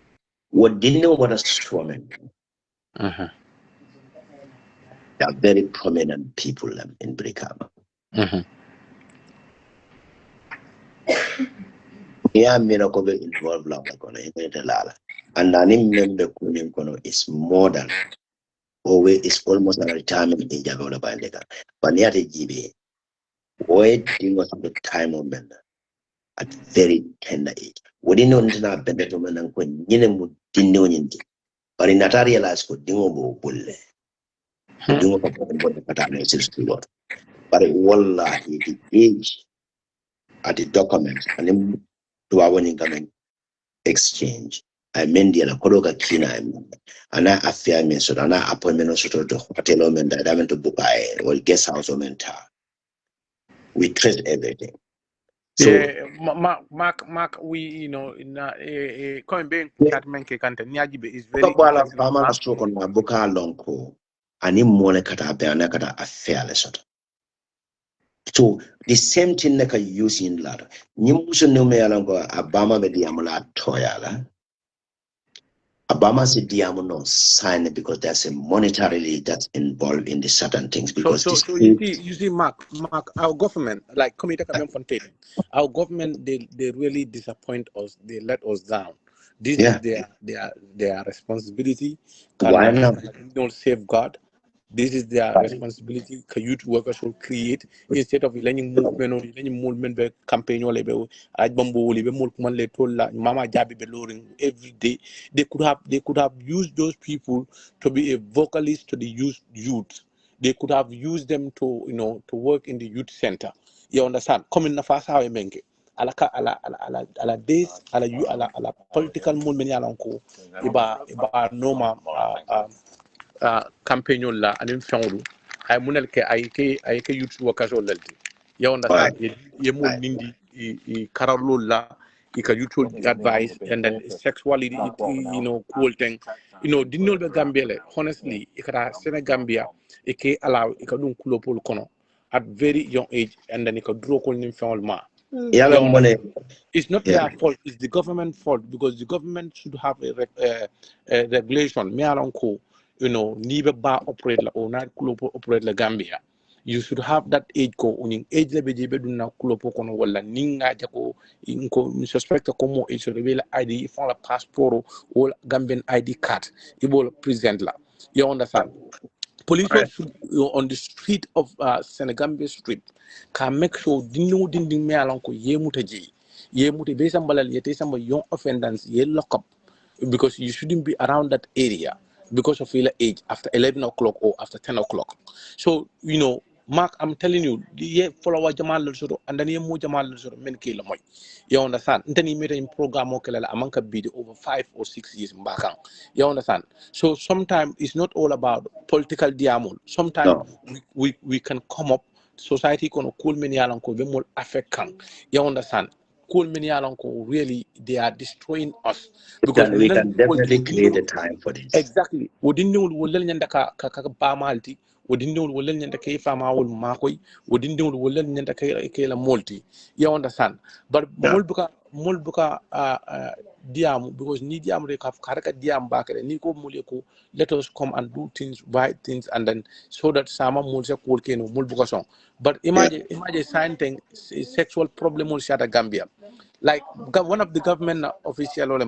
What didn't know what a woman. They are very prominent people in Brikama. Yeah, miracle involved and an member is more than always is almost a retirement age of the bandega. But near the GB, waiting was the time of men at very tender age. We didn't know that better woman and when you didn't know anything. But in that realized for Dingo Bulle. Dingo but wallahi the age at the documents and then to our incoming exchange. I mean the Kologa Kina and I affair me so that I appointment to hotel and I went to Bukai or guest house or mentor. We trace everything. So yeah, Mark, we in coming back Catman Kante Niajibe is very interesting. Pamala stroke on my Buka Lonko and in Monacata Beanacata affair lesson. So the same thing like I use in ladder. Nimuso no me alongo Abama be diamola toyala. Obama said diamono sign it because there's a monetarily that's involved in the certain things. Because so you see, Mark, our government, like Committee Fontaine, our government they really disappoint us, they let us down. This is their responsibility. Why not? Don't safeguard. This is their responsibility. Youth workers will create instead of learning movement or learning movement be campaign or level. Bambo libe mulkman le tola mama jabi be loring every day. They could have used those people to be a vocalist to the youth. They could have used them to to work in the youth center. You understand? Come in the fast how menke. Ala days ala political movement yalanko iba normal campaign la anin fenwolu ay munel ke ay ke youth workers lalti you understand ye mo nindi i kararlo la i ka youth advice and then sexuality cool thing dinol be Gambia le honestly ikata Senegambia e ke allow e ka dun kulopol kono at very young age and then e ka draw ko nim fenwol ma it's not their fault, it's the government fault because the government should have a regulation me alonko nibe ba operate la or not global operate la Gambia you should have that age ko uning age level je be dunna kulo poko no wala ninga jako inko suspect ko mo age revela ID font la passeport or Gambian ID card ibol present la you understand. Police should on the street of Senegambia Street can make sure dinding me along ko yemuta ji yemuta be sambala yete samba young offenders ye lock up because you shouldn't be around that area because of your age after 11 o'clock or after 10 o'clock. So, you know, Mark, I'm telling you, ye follow Jamal Soro and then ye mo Jamal Soro men kilo moy. You understand? Then he made a program okela amanka bid over 5 or 6 years back. You understand? So sometimes it's not all about political diamond. Sometimes No. we can come up society kono cool many along ko be more affect kan. You understand? Cool many along ko really they are destroying us because We can definitely create a time for this. exactly wodin newul wolel nyanda ka ba malti wodin newul wolel nyanda kay fama wol makoy wodin newul wolel nyanda kay la multi you understand but mulbuka diam because ni diam re ka karaka diam bakare ni ko mule ko let us come and do things right things and then so that sama mulse ko keno mulbuka song but imagine sign thing sexual problem will shata Gambia like one of the government official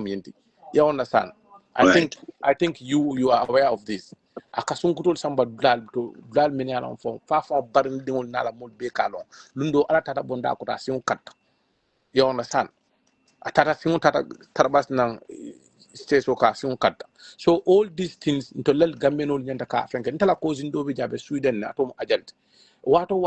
you understand. I think you are aware of this. Akasunkutol samba dal meni alon fo fa baril dingol nala mol be kalon lundo ala tata bonda ko ta sion kat you understand atata sion tata tarbas nang stes occasion kat so all these things to lel gambenol nyanta ka fenke ntala ko zindo be jabe Sweden na to ajalt wato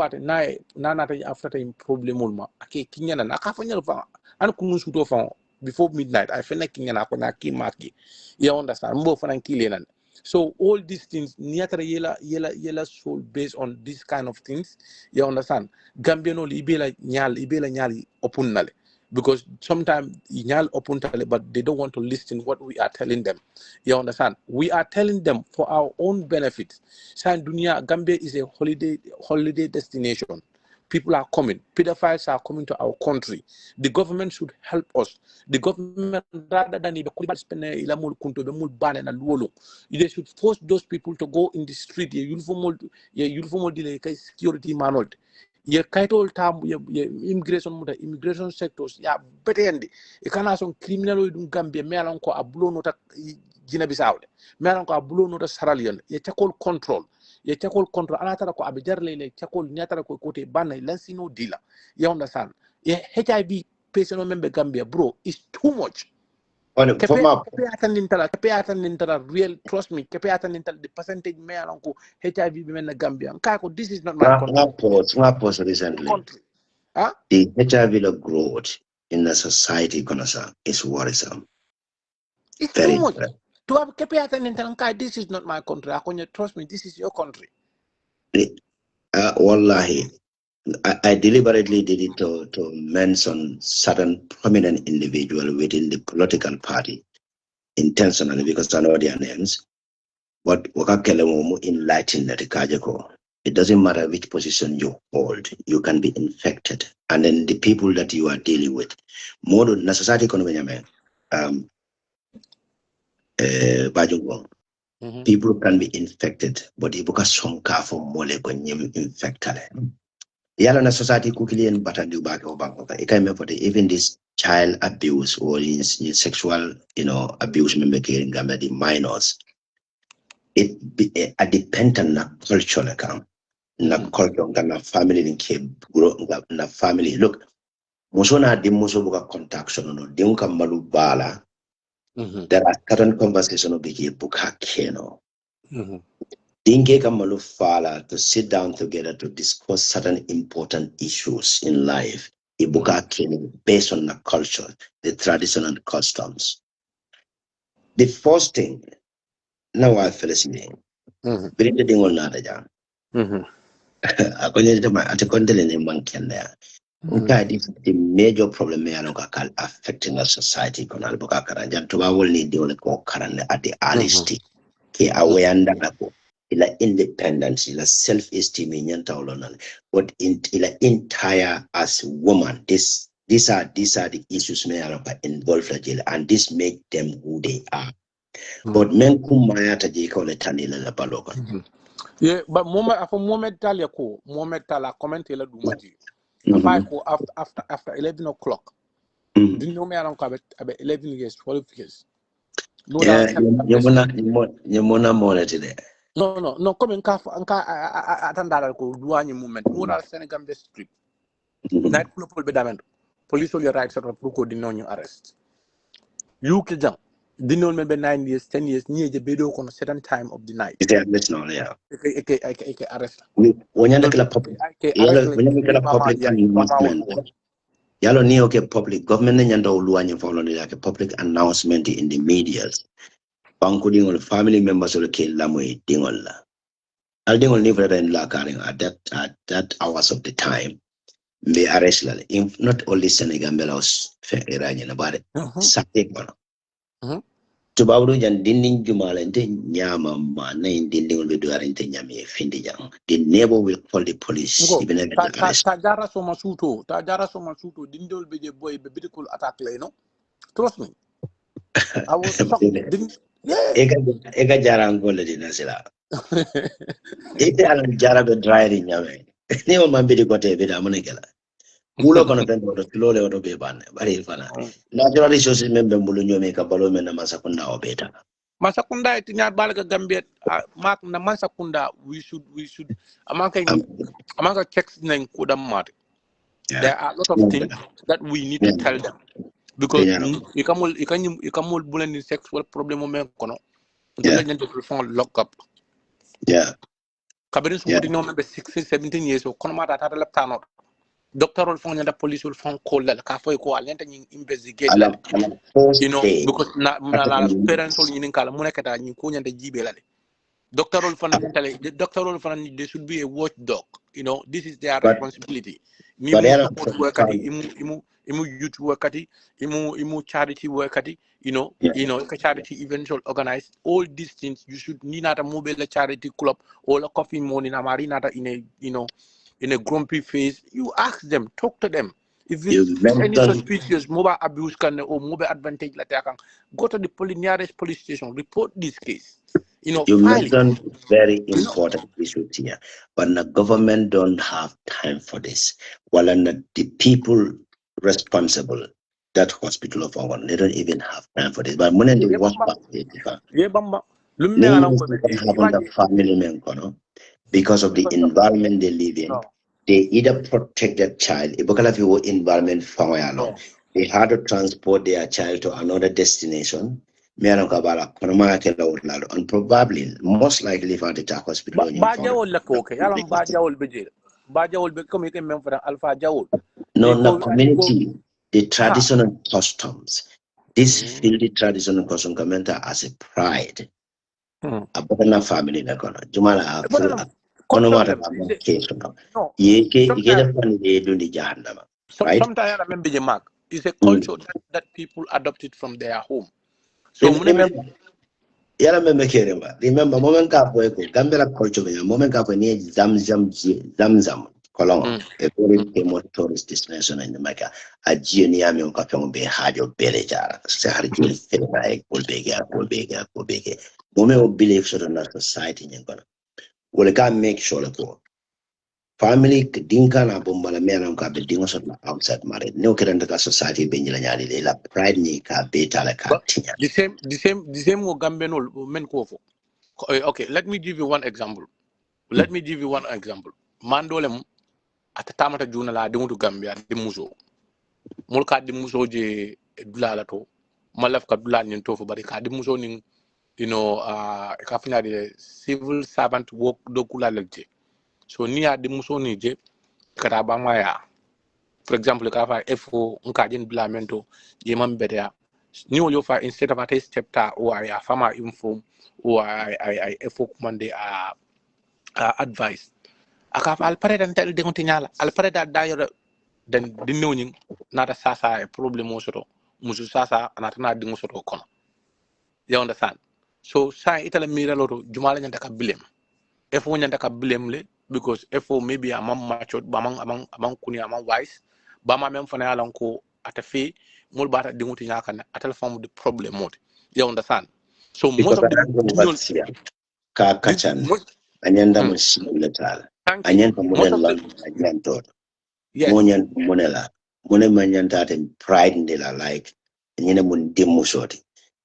na ta after time problemul ma ake kinyana na ka fanyal fa an kunu suto fa before midnight I feel like kinyana ko na ki maki you understand mbo fanan kilenan so all these things niatara yela soul based on this kind of things you understand Gambiano ibela nyali open nale because sometimes nyal open tale but they don't want to listen what we are telling them you understand we are telling them for our own benefit san dunia Gambia is a holiday destination. People are coming. Pedophiles are coming to our country. The government should help us. The government, rather than they should force those people to go in the street. Security manual. Ye kaitol tam ye immigration sectors ya better endi e kana son criminal dum Gambia melan ko abulo nota Guinea Bissau melan ko abulo nota Sierra Leone ye takol control ala tara ko abijar lele takol nyatara ko kote banna lansino dila you understand ye HIV patient member Gambia bro is too much kepe atandintala real trust me kepe atandintala the percentage me alonko HIV be men Gambia kako this is not my country recently country huh? The HIV growth in the society is worrisome. It's very too much. To have kepe atandintala this is not my country trust me this is your country. Wallahi I deliberately did it to mention certain prominent individuals within the political party intentionally because I know their names. But enlighten that it doesn't matter which position you hold, you can be infected. And then the people that you are dealing with, more than society people can be infected, but people can some for more infected. Yala na society quickly and batandu back or back over. Even this child abuse or in sexual, abuse in Gambia, the minors, it be a dependent na culture na culture na family in grow na family. Look, musona di musobuka contact no dinka malubala. There are certain conversations of the buka keno. Dinge Kamalufala to sit down together to discuss certain important issues in life. Ibuka based on the culture, the tradition and customs. The first thing, now I feel listening. The major problem affecting our society. At the early stage, ila independence, ila self-esteem but ila entire as woman. These are the issues involved and this make them who they are. But men kumayata jiko le tanila la baloga. Yeah, but moment Talia ko, moment Tala comment la dumaji. Ko after 11 o'clock. Didn't know me around about 11 years, 12 years. No, yeah, you wanna monitor there. No, come in car atandara ko duani movement. No, that Senegal Street. Night club be damage. Police will your rights of Pruko did not arrest. You kijang. Didn't know maybe 9 years, 10 years, near the bedo on a certain time of the night. Yeah, that's not yeah. I arrest. When you look at public announcement, yalo ni okay public government nyanda uluanya follow like a public announcement in the media. Banku dingol family members of the kill lamwe dingol la. Al dingol ni vreda in la karing at that hours of the time. May arrest la. Not only Senegal belos fe iranya about it. Sakte kono. Tubawdu jan dinding jumalente nyama ma na dinding will do arente nyami findi jang. The neighbor will call the police even if they arrest. Tajara so masuto dindol be the boy be critical attack le no. Trust me. I was shocked. Yeah. Ega jarang golle di nasila. Ite alam jara be dry di nyame. Ni o mambidi kote be da munekela. Mulo kono tendo do lole odo be ban. Bari fana. Natural resources membe mbulu nyome ka balo men na masakunda obeta. Masakunda iti nyar balaga Gambia mak na masakunda we should amaka Kexx nang kodam mat. There are a lot of things that we need to tell them. Because you can bullying sexual problem men kono. They lock up. Yeah. Cabinet would know maybe 16, 17 years or kono mata tata laptano. Doctor will phone and the police will phone call la kafo ko alenta investigate la. Because na parents will yin kala munekata nyi ko nyande jibe la. Doctor will phone they should be a watchdog. This is their responsibility. Imu youth workati, imu charity workati, charity events will organize all these things. You should need not a mobile charity club or a coffee morning marina in a grumpy face. You ask them, talk to them. If it's any suspicious mobile abuse or mobile advantage like that, go to the nearest police station, report this case. You mentioned very important issues here, but the government don't have time for this. While the people responsible, that hospital of our, they don't even have time for this. But when they work back, the family member, because of the environment they live in, they either protect their child, if you environment they had to transport their child to another destination. And probably, most likely, for the hospital. No, the community, the traditional customs, this filthy traditional custom Governmental as a pride. Abana family na kono. Jumala sometimes I remember the mark. It's a culture that people adopted from their home. So remember moment ka boy ko Gambia culture moment ka ni zamzam kolongo a very famous tourist destination in the Mecca a jini ami on ka be hajo bele jara se har jini fena e ko bege moment of belief so na society nyen kono wala ka make sure ko family dinka na bombala mena ka be dingo so outside married no kiranda ka society be nyala nyali la pride ni ka be tala ka tinya the same wo Gambian men ko fo. Okay, let me give you one example. Mandolem at tamata juna la dingo to Gambia di muso mulka di muso je dulala to malaf ka dulal nyen to fo bari ka di muso ning ka fina de civil servant work do kula lelje so ni ya di muso ni je kata ba maya for example ka fa FO nka jin blamento je man betea ni wo fa instead of a test chapter or I farmer inform or I FO commande advice aka fa al pare dan tel de kontinyala al pare da dayoro den di newning nata sasa problem o soto musu sasa anatana dingo soto kono you understand so sai itala mira loro jumala nyanta ka blame FO nyanta ka blame le because FO maybe among matured among kuni among wise bama mem fana yalan ko ata fe mul bata dinguti nyaka na atal form the problem mode you understand so most of the anyanda mo simulatal Thank you. anyanda mo Most den of the lan anyanto yes. mo nyan monela mone manyanta ten pride ndela like nyene mun demusoti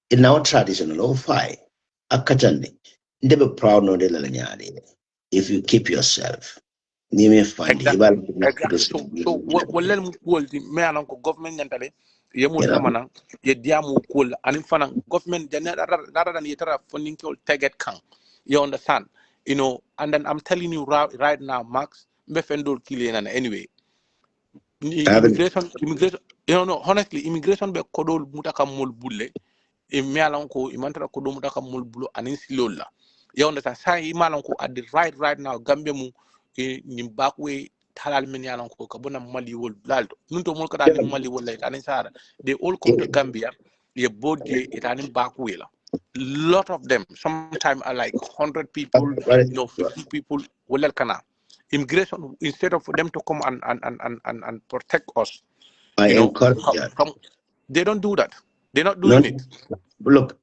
in our traditional fine akatande ndebe proud no de la nyade if you keep yourself nime fandi Exactly. ibal na Exactly. So what let me call the me along government yantale ye mul famana ye diamu call and fana government rather than yetara funding call target kan. You understand? You know, and then I'm telling you right now, Max, me fendol killing and anyway. Immigration, no, honestly, immigration be kodol mutaka mul bulle. Me along ko imantara kodol mutaka mul bulo anin silola. You understand? Say imalong ko at the right now, Gambia mu ni back way halal men yalan ko kabona mali wol laldo nunto mol kada ni mali wol lay tanin sara they all come to Gambia ye bodje itanin back way la lot of them sometimes are like 100 people 50 people wala kana immigration instead of them to come and protect us I encourage that. they don't do that. They're not No, doing it. look,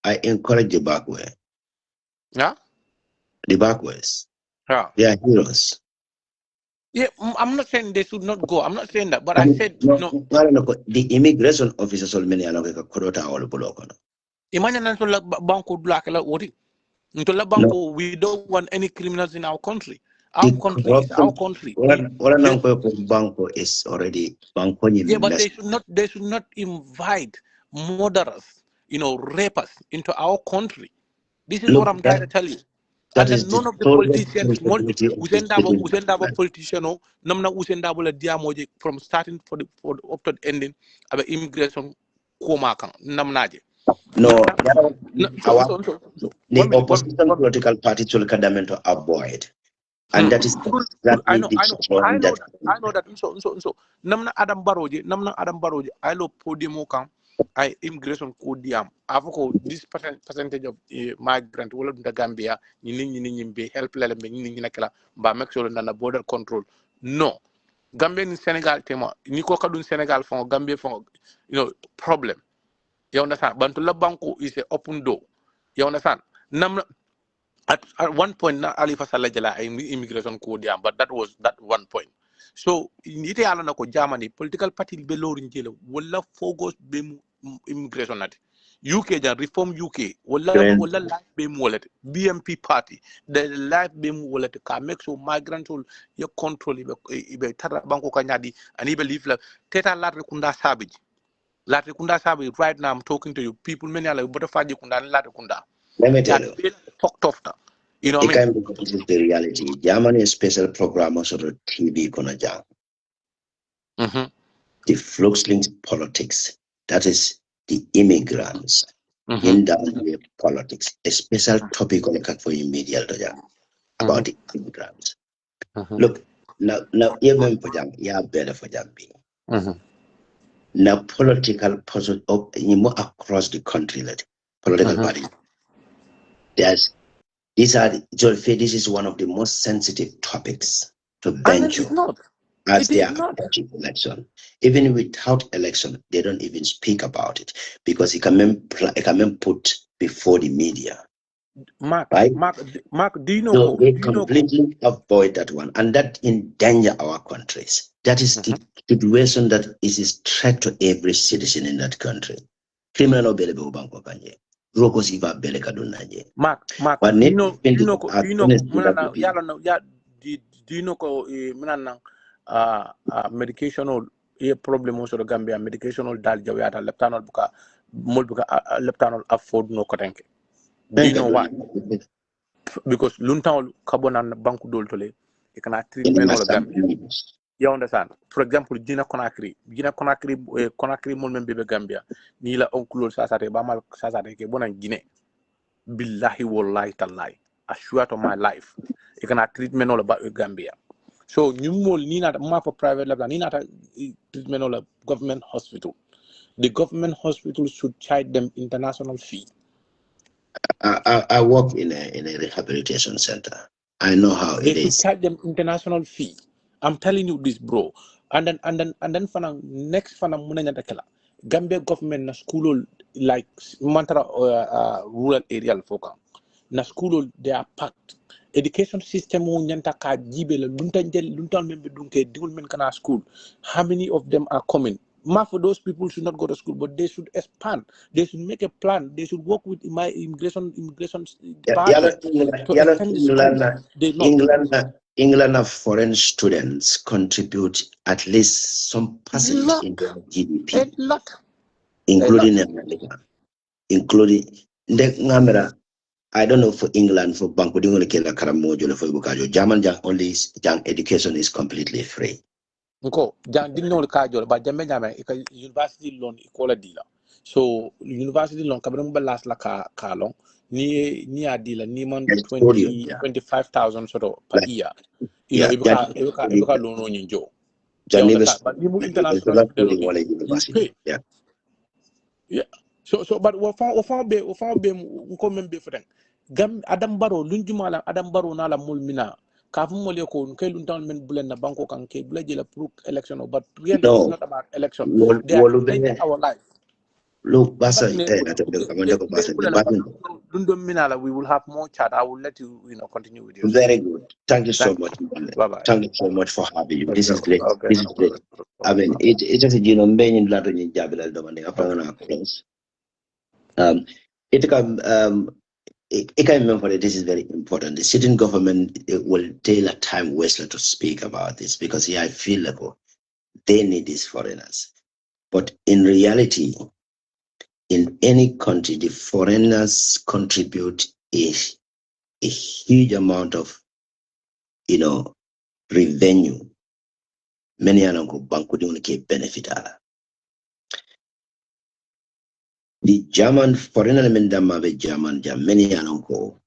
I encourage the back way. Yeah, The back ways. yeah. They are heroes. Yeah, I'm not saying they should not go. I'm not saying that, but I said, the immigration officers all many along a corota all block. imagine until banco black what until banco we don't want any criminals in our country. Our The country is our corruption, country. banco is already banco Yeah, but mess. they should not invite murderers, rapers into our country. This is what Look, I'm trying to tell you. that And is then the none of the sole politicians, responsibility of the Usendabo politician, namna Usendabo la diamoje from starting for the up to the ending, about immigration komakan namnaje. No, the 1 minute. opposition political parties will to avoid. And that is I exactly know, the I know, I strong know that that, I know that. So, namna Adam Barrow, I love podium kan, I immigration code diam. Avoko this percentage of migrant will the Gambia, ni be help lele ni nakela, ba make sure na border control. No, Gambia in Senegal tema, ni ko kadun Senegal fon Gambia fon, problem. You understand? Bantula Banco is an open door. You understand? Namna at one point na Ali Fasala jala immigration code yeah, but that was that one point. So ite ala na ko Germany political party be lorin jela wala focus be immigration nati UK jan reform UK wala life be mu wala BMP party the life be mu wala ka make sure migrants will you control ibe tara banko ka nyadi and ibe leave la teta latre kunda sabiji latre kunda sabiji right now I'm talking to you people many ala but faji kunda latre kunda let me tell you. Talk tough now. You know what I mean? This is the reality. Germany special program sort of TV Konajang. The fluxlink politics. That is the immigrants in the politics. A special topic on the for media about the immigrants. Look, now even for Jam, yeah, better for Jambi. Now political puzzle across the country, political party. This is one of the most sensitive topics to venture as they are approaching election. Even without election, they don't even speak about it because it can be put before the media. Mark, do you know? So they completely avoid that one, and that endanger our countries. That is the situation that is a threat to every citizen in that country. Criminal available banko kanje. Rokos iva bele kadunaje. Mark, do you know? Do you know? Medication or problem also the Gambia medication or dal jawata leptanol buka mulbuka leptanol afford no kotenke. Do you know why? Because luntaol carbon banku doltole it can treatment or Gambia. You understand? For example, Gina Conakry mol men bebe Gambia ni la onkulo sasate ba mal sasate ke bonan Guinée. Billahi wallahi tallahi. I swear to my life. It can treatment all about Gambia. So you mol ni not ma for private level ni not treatment all government hospital. The government hospital should charge them international fee. I work in a rehabilitation center. I know how they it should is. charge them international fee. I'm telling you this, bro. And then for next for munanya Gambia government na school like mantra rural area foka. na school they are packed. Education system nyanta ka jibe la luntal membe dunke digul men kana school. How many of them are coming? For those people should not go to school, but they should expand. They should make a plan. They should work with my immigration department to extend the schools. They not. England foreign students contribute at least some percent in their GDP, A lot. including America, including the Namera. I don't know for England, for Banco de Kela Karamojo, for Bukajo, German only young education is completely free. Nko jang din no ka jol ba jambe nyame university loan equality la so university loan kabram ba last la ka long ni adila ni man 25,000 sort of per year you know ibuka loan on njo but ni mu international student you pay yeah so but wo fa be nko membe for gam Adam Barrow lunjumala Adam Barrow na la mulmina kafum mo ko kay luntan men bulen na banko kan ke bulaje la pro election but really it's not about election they are changing our life. Look, Basa, we will have more chat. I will let you continue with your very good. Thank you so much. Bye-bye. Thank you so much for having you. This is great. Okay. This is great. I mean, it's just you know many blood in Jabila Dominic after close. I can remember that this is very important. The sitting government will take a time waster to speak about this because I feel like they need these foreigners. But in reality, in any country, the foreigners contribute a huge amount of, revenue. Many are not going to benefit. The German foreign element dama be German many are not go.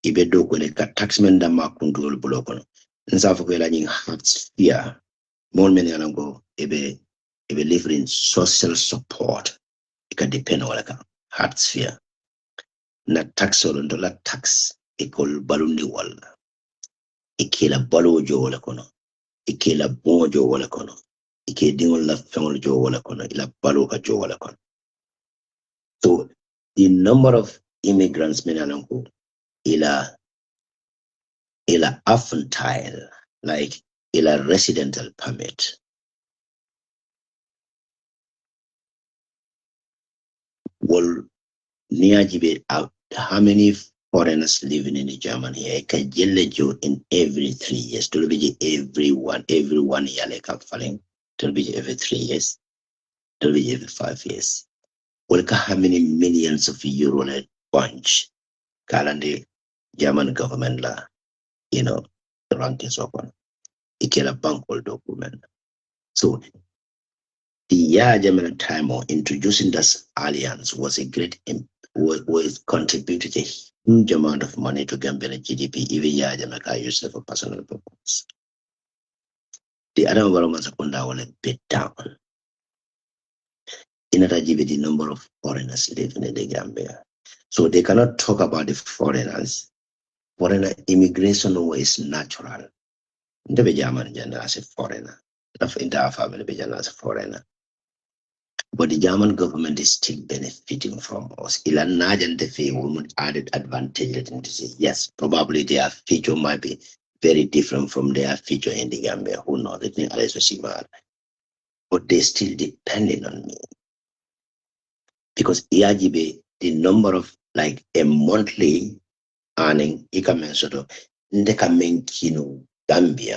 Ibe do ko le ka taxmen dama control blokono. Nsa fo ko la nying hearts fear. More many are not go. Ibe live in social support. It can depend on like heart sphere. Na tax or dollar tax equal balundi wall. Ikela balo jo wala kono. Ikela bon jo wala kono. Ike dingon la fengol jo wala kono. Ila balo ka jo wala kono. So the number of immigrants menanongo ila affantile like ila residential permit. Well, Niajibe out how many foreigners living in Germany here? In every 3 years. To be every 1 year like up falling. To be every 3 years. To be every 5 years. Well, how many millions of euro a bunch? Currently, German government la, the rank is open. Ikela bank document. So the German time of introducing this alliance was a great was contributed a huge amount of money to Gambia GDP, even Jamaica used it for personal purposes. The other governments will bit down. In order to give the number of foreigners living in the Gambia. So they cannot talk about the foreigners. Foreigner immigration is natural. The German as a foreigner. The entire family as a foreigner. But the German government is still benefiting from us. Would added advantage to say, yes, probably their future might be very different from their future in the Gambia. Who knows? But they still depending on me. Because ERGB, the number of like a monthly earning, Gambia,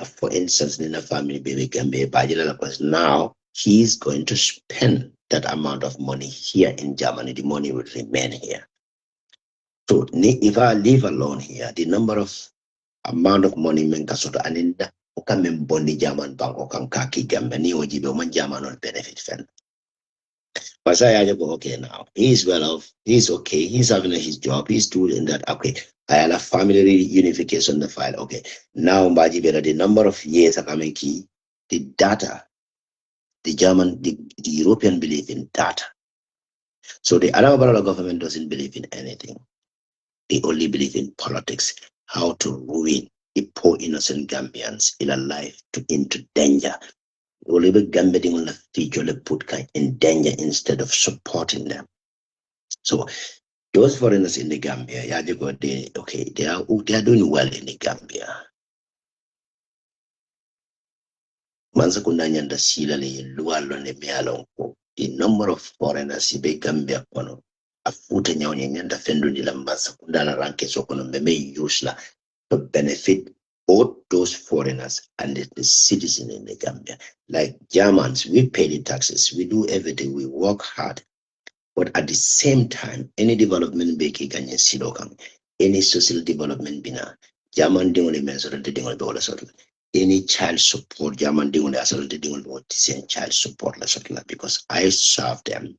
for instance, in a family baby Gambia, because now he's going to spend that amount of money here in Germany. The money will remain here. So if I live alone here, the number of amount of money and in the German bank or Kankaki Gambia, German will benefit from. But I go, okay, now he's well off, he's okay, he's having his job, he's doing that. Okay, I had a family unification the file. Okay, now the number of years are coming key, the data, the European believe in data. So the Arab government doesn't believe in anything. They only believe in politics, how to ruin the poor innocent Gambians in a life into danger. Oliver Gambia on the future put in danger instead of supporting them. So those foreigners in the Gambia, they are doing well in the Gambia. Mansa kuna nyanda sila le lualo ne mialonko. The number of foreigners in the Gambia kono afuta nyaonye nyanda fendu nila mansa kuna la ranke so kono meme yusla to benefit both those foreigners and the citizens in the Gambia. Like Germans, we pay the taxes, we do everything, we work hard. But at the same time, any development beki kanye silokam, any social development bina, German dingoli mensoro de dingoli bola sort. Any child support, German dingoli asoro de dingoli bola same child support la sort because I serve them.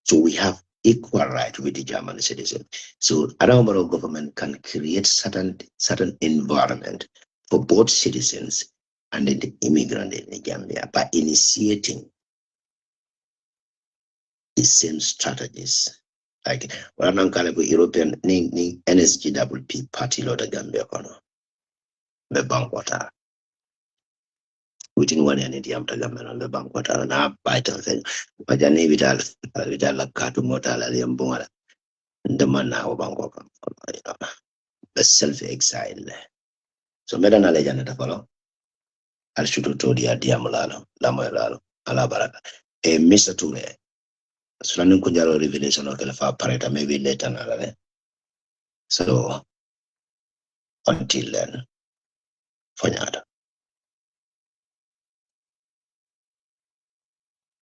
So we have equal right with the German citizen. So Adamaro government can create certain environment for both citizens and the immigrant in the Gambia by initiating the same strategies. Like what I'm calling European NSGWP party lo the Gambia kono. The bank water. Within 1 year in the Gambia on the bank water na vital thing. But jani vital la katu mota la liambunga. The man now bank the self-exile. So meda na lejana ta follow. Al shutu to dia diamulalo, lamoyalo, alabaraka. Mr. Ture. Sulanin kunjalo revelation of the pareta maybe later na. So until then, fanyada.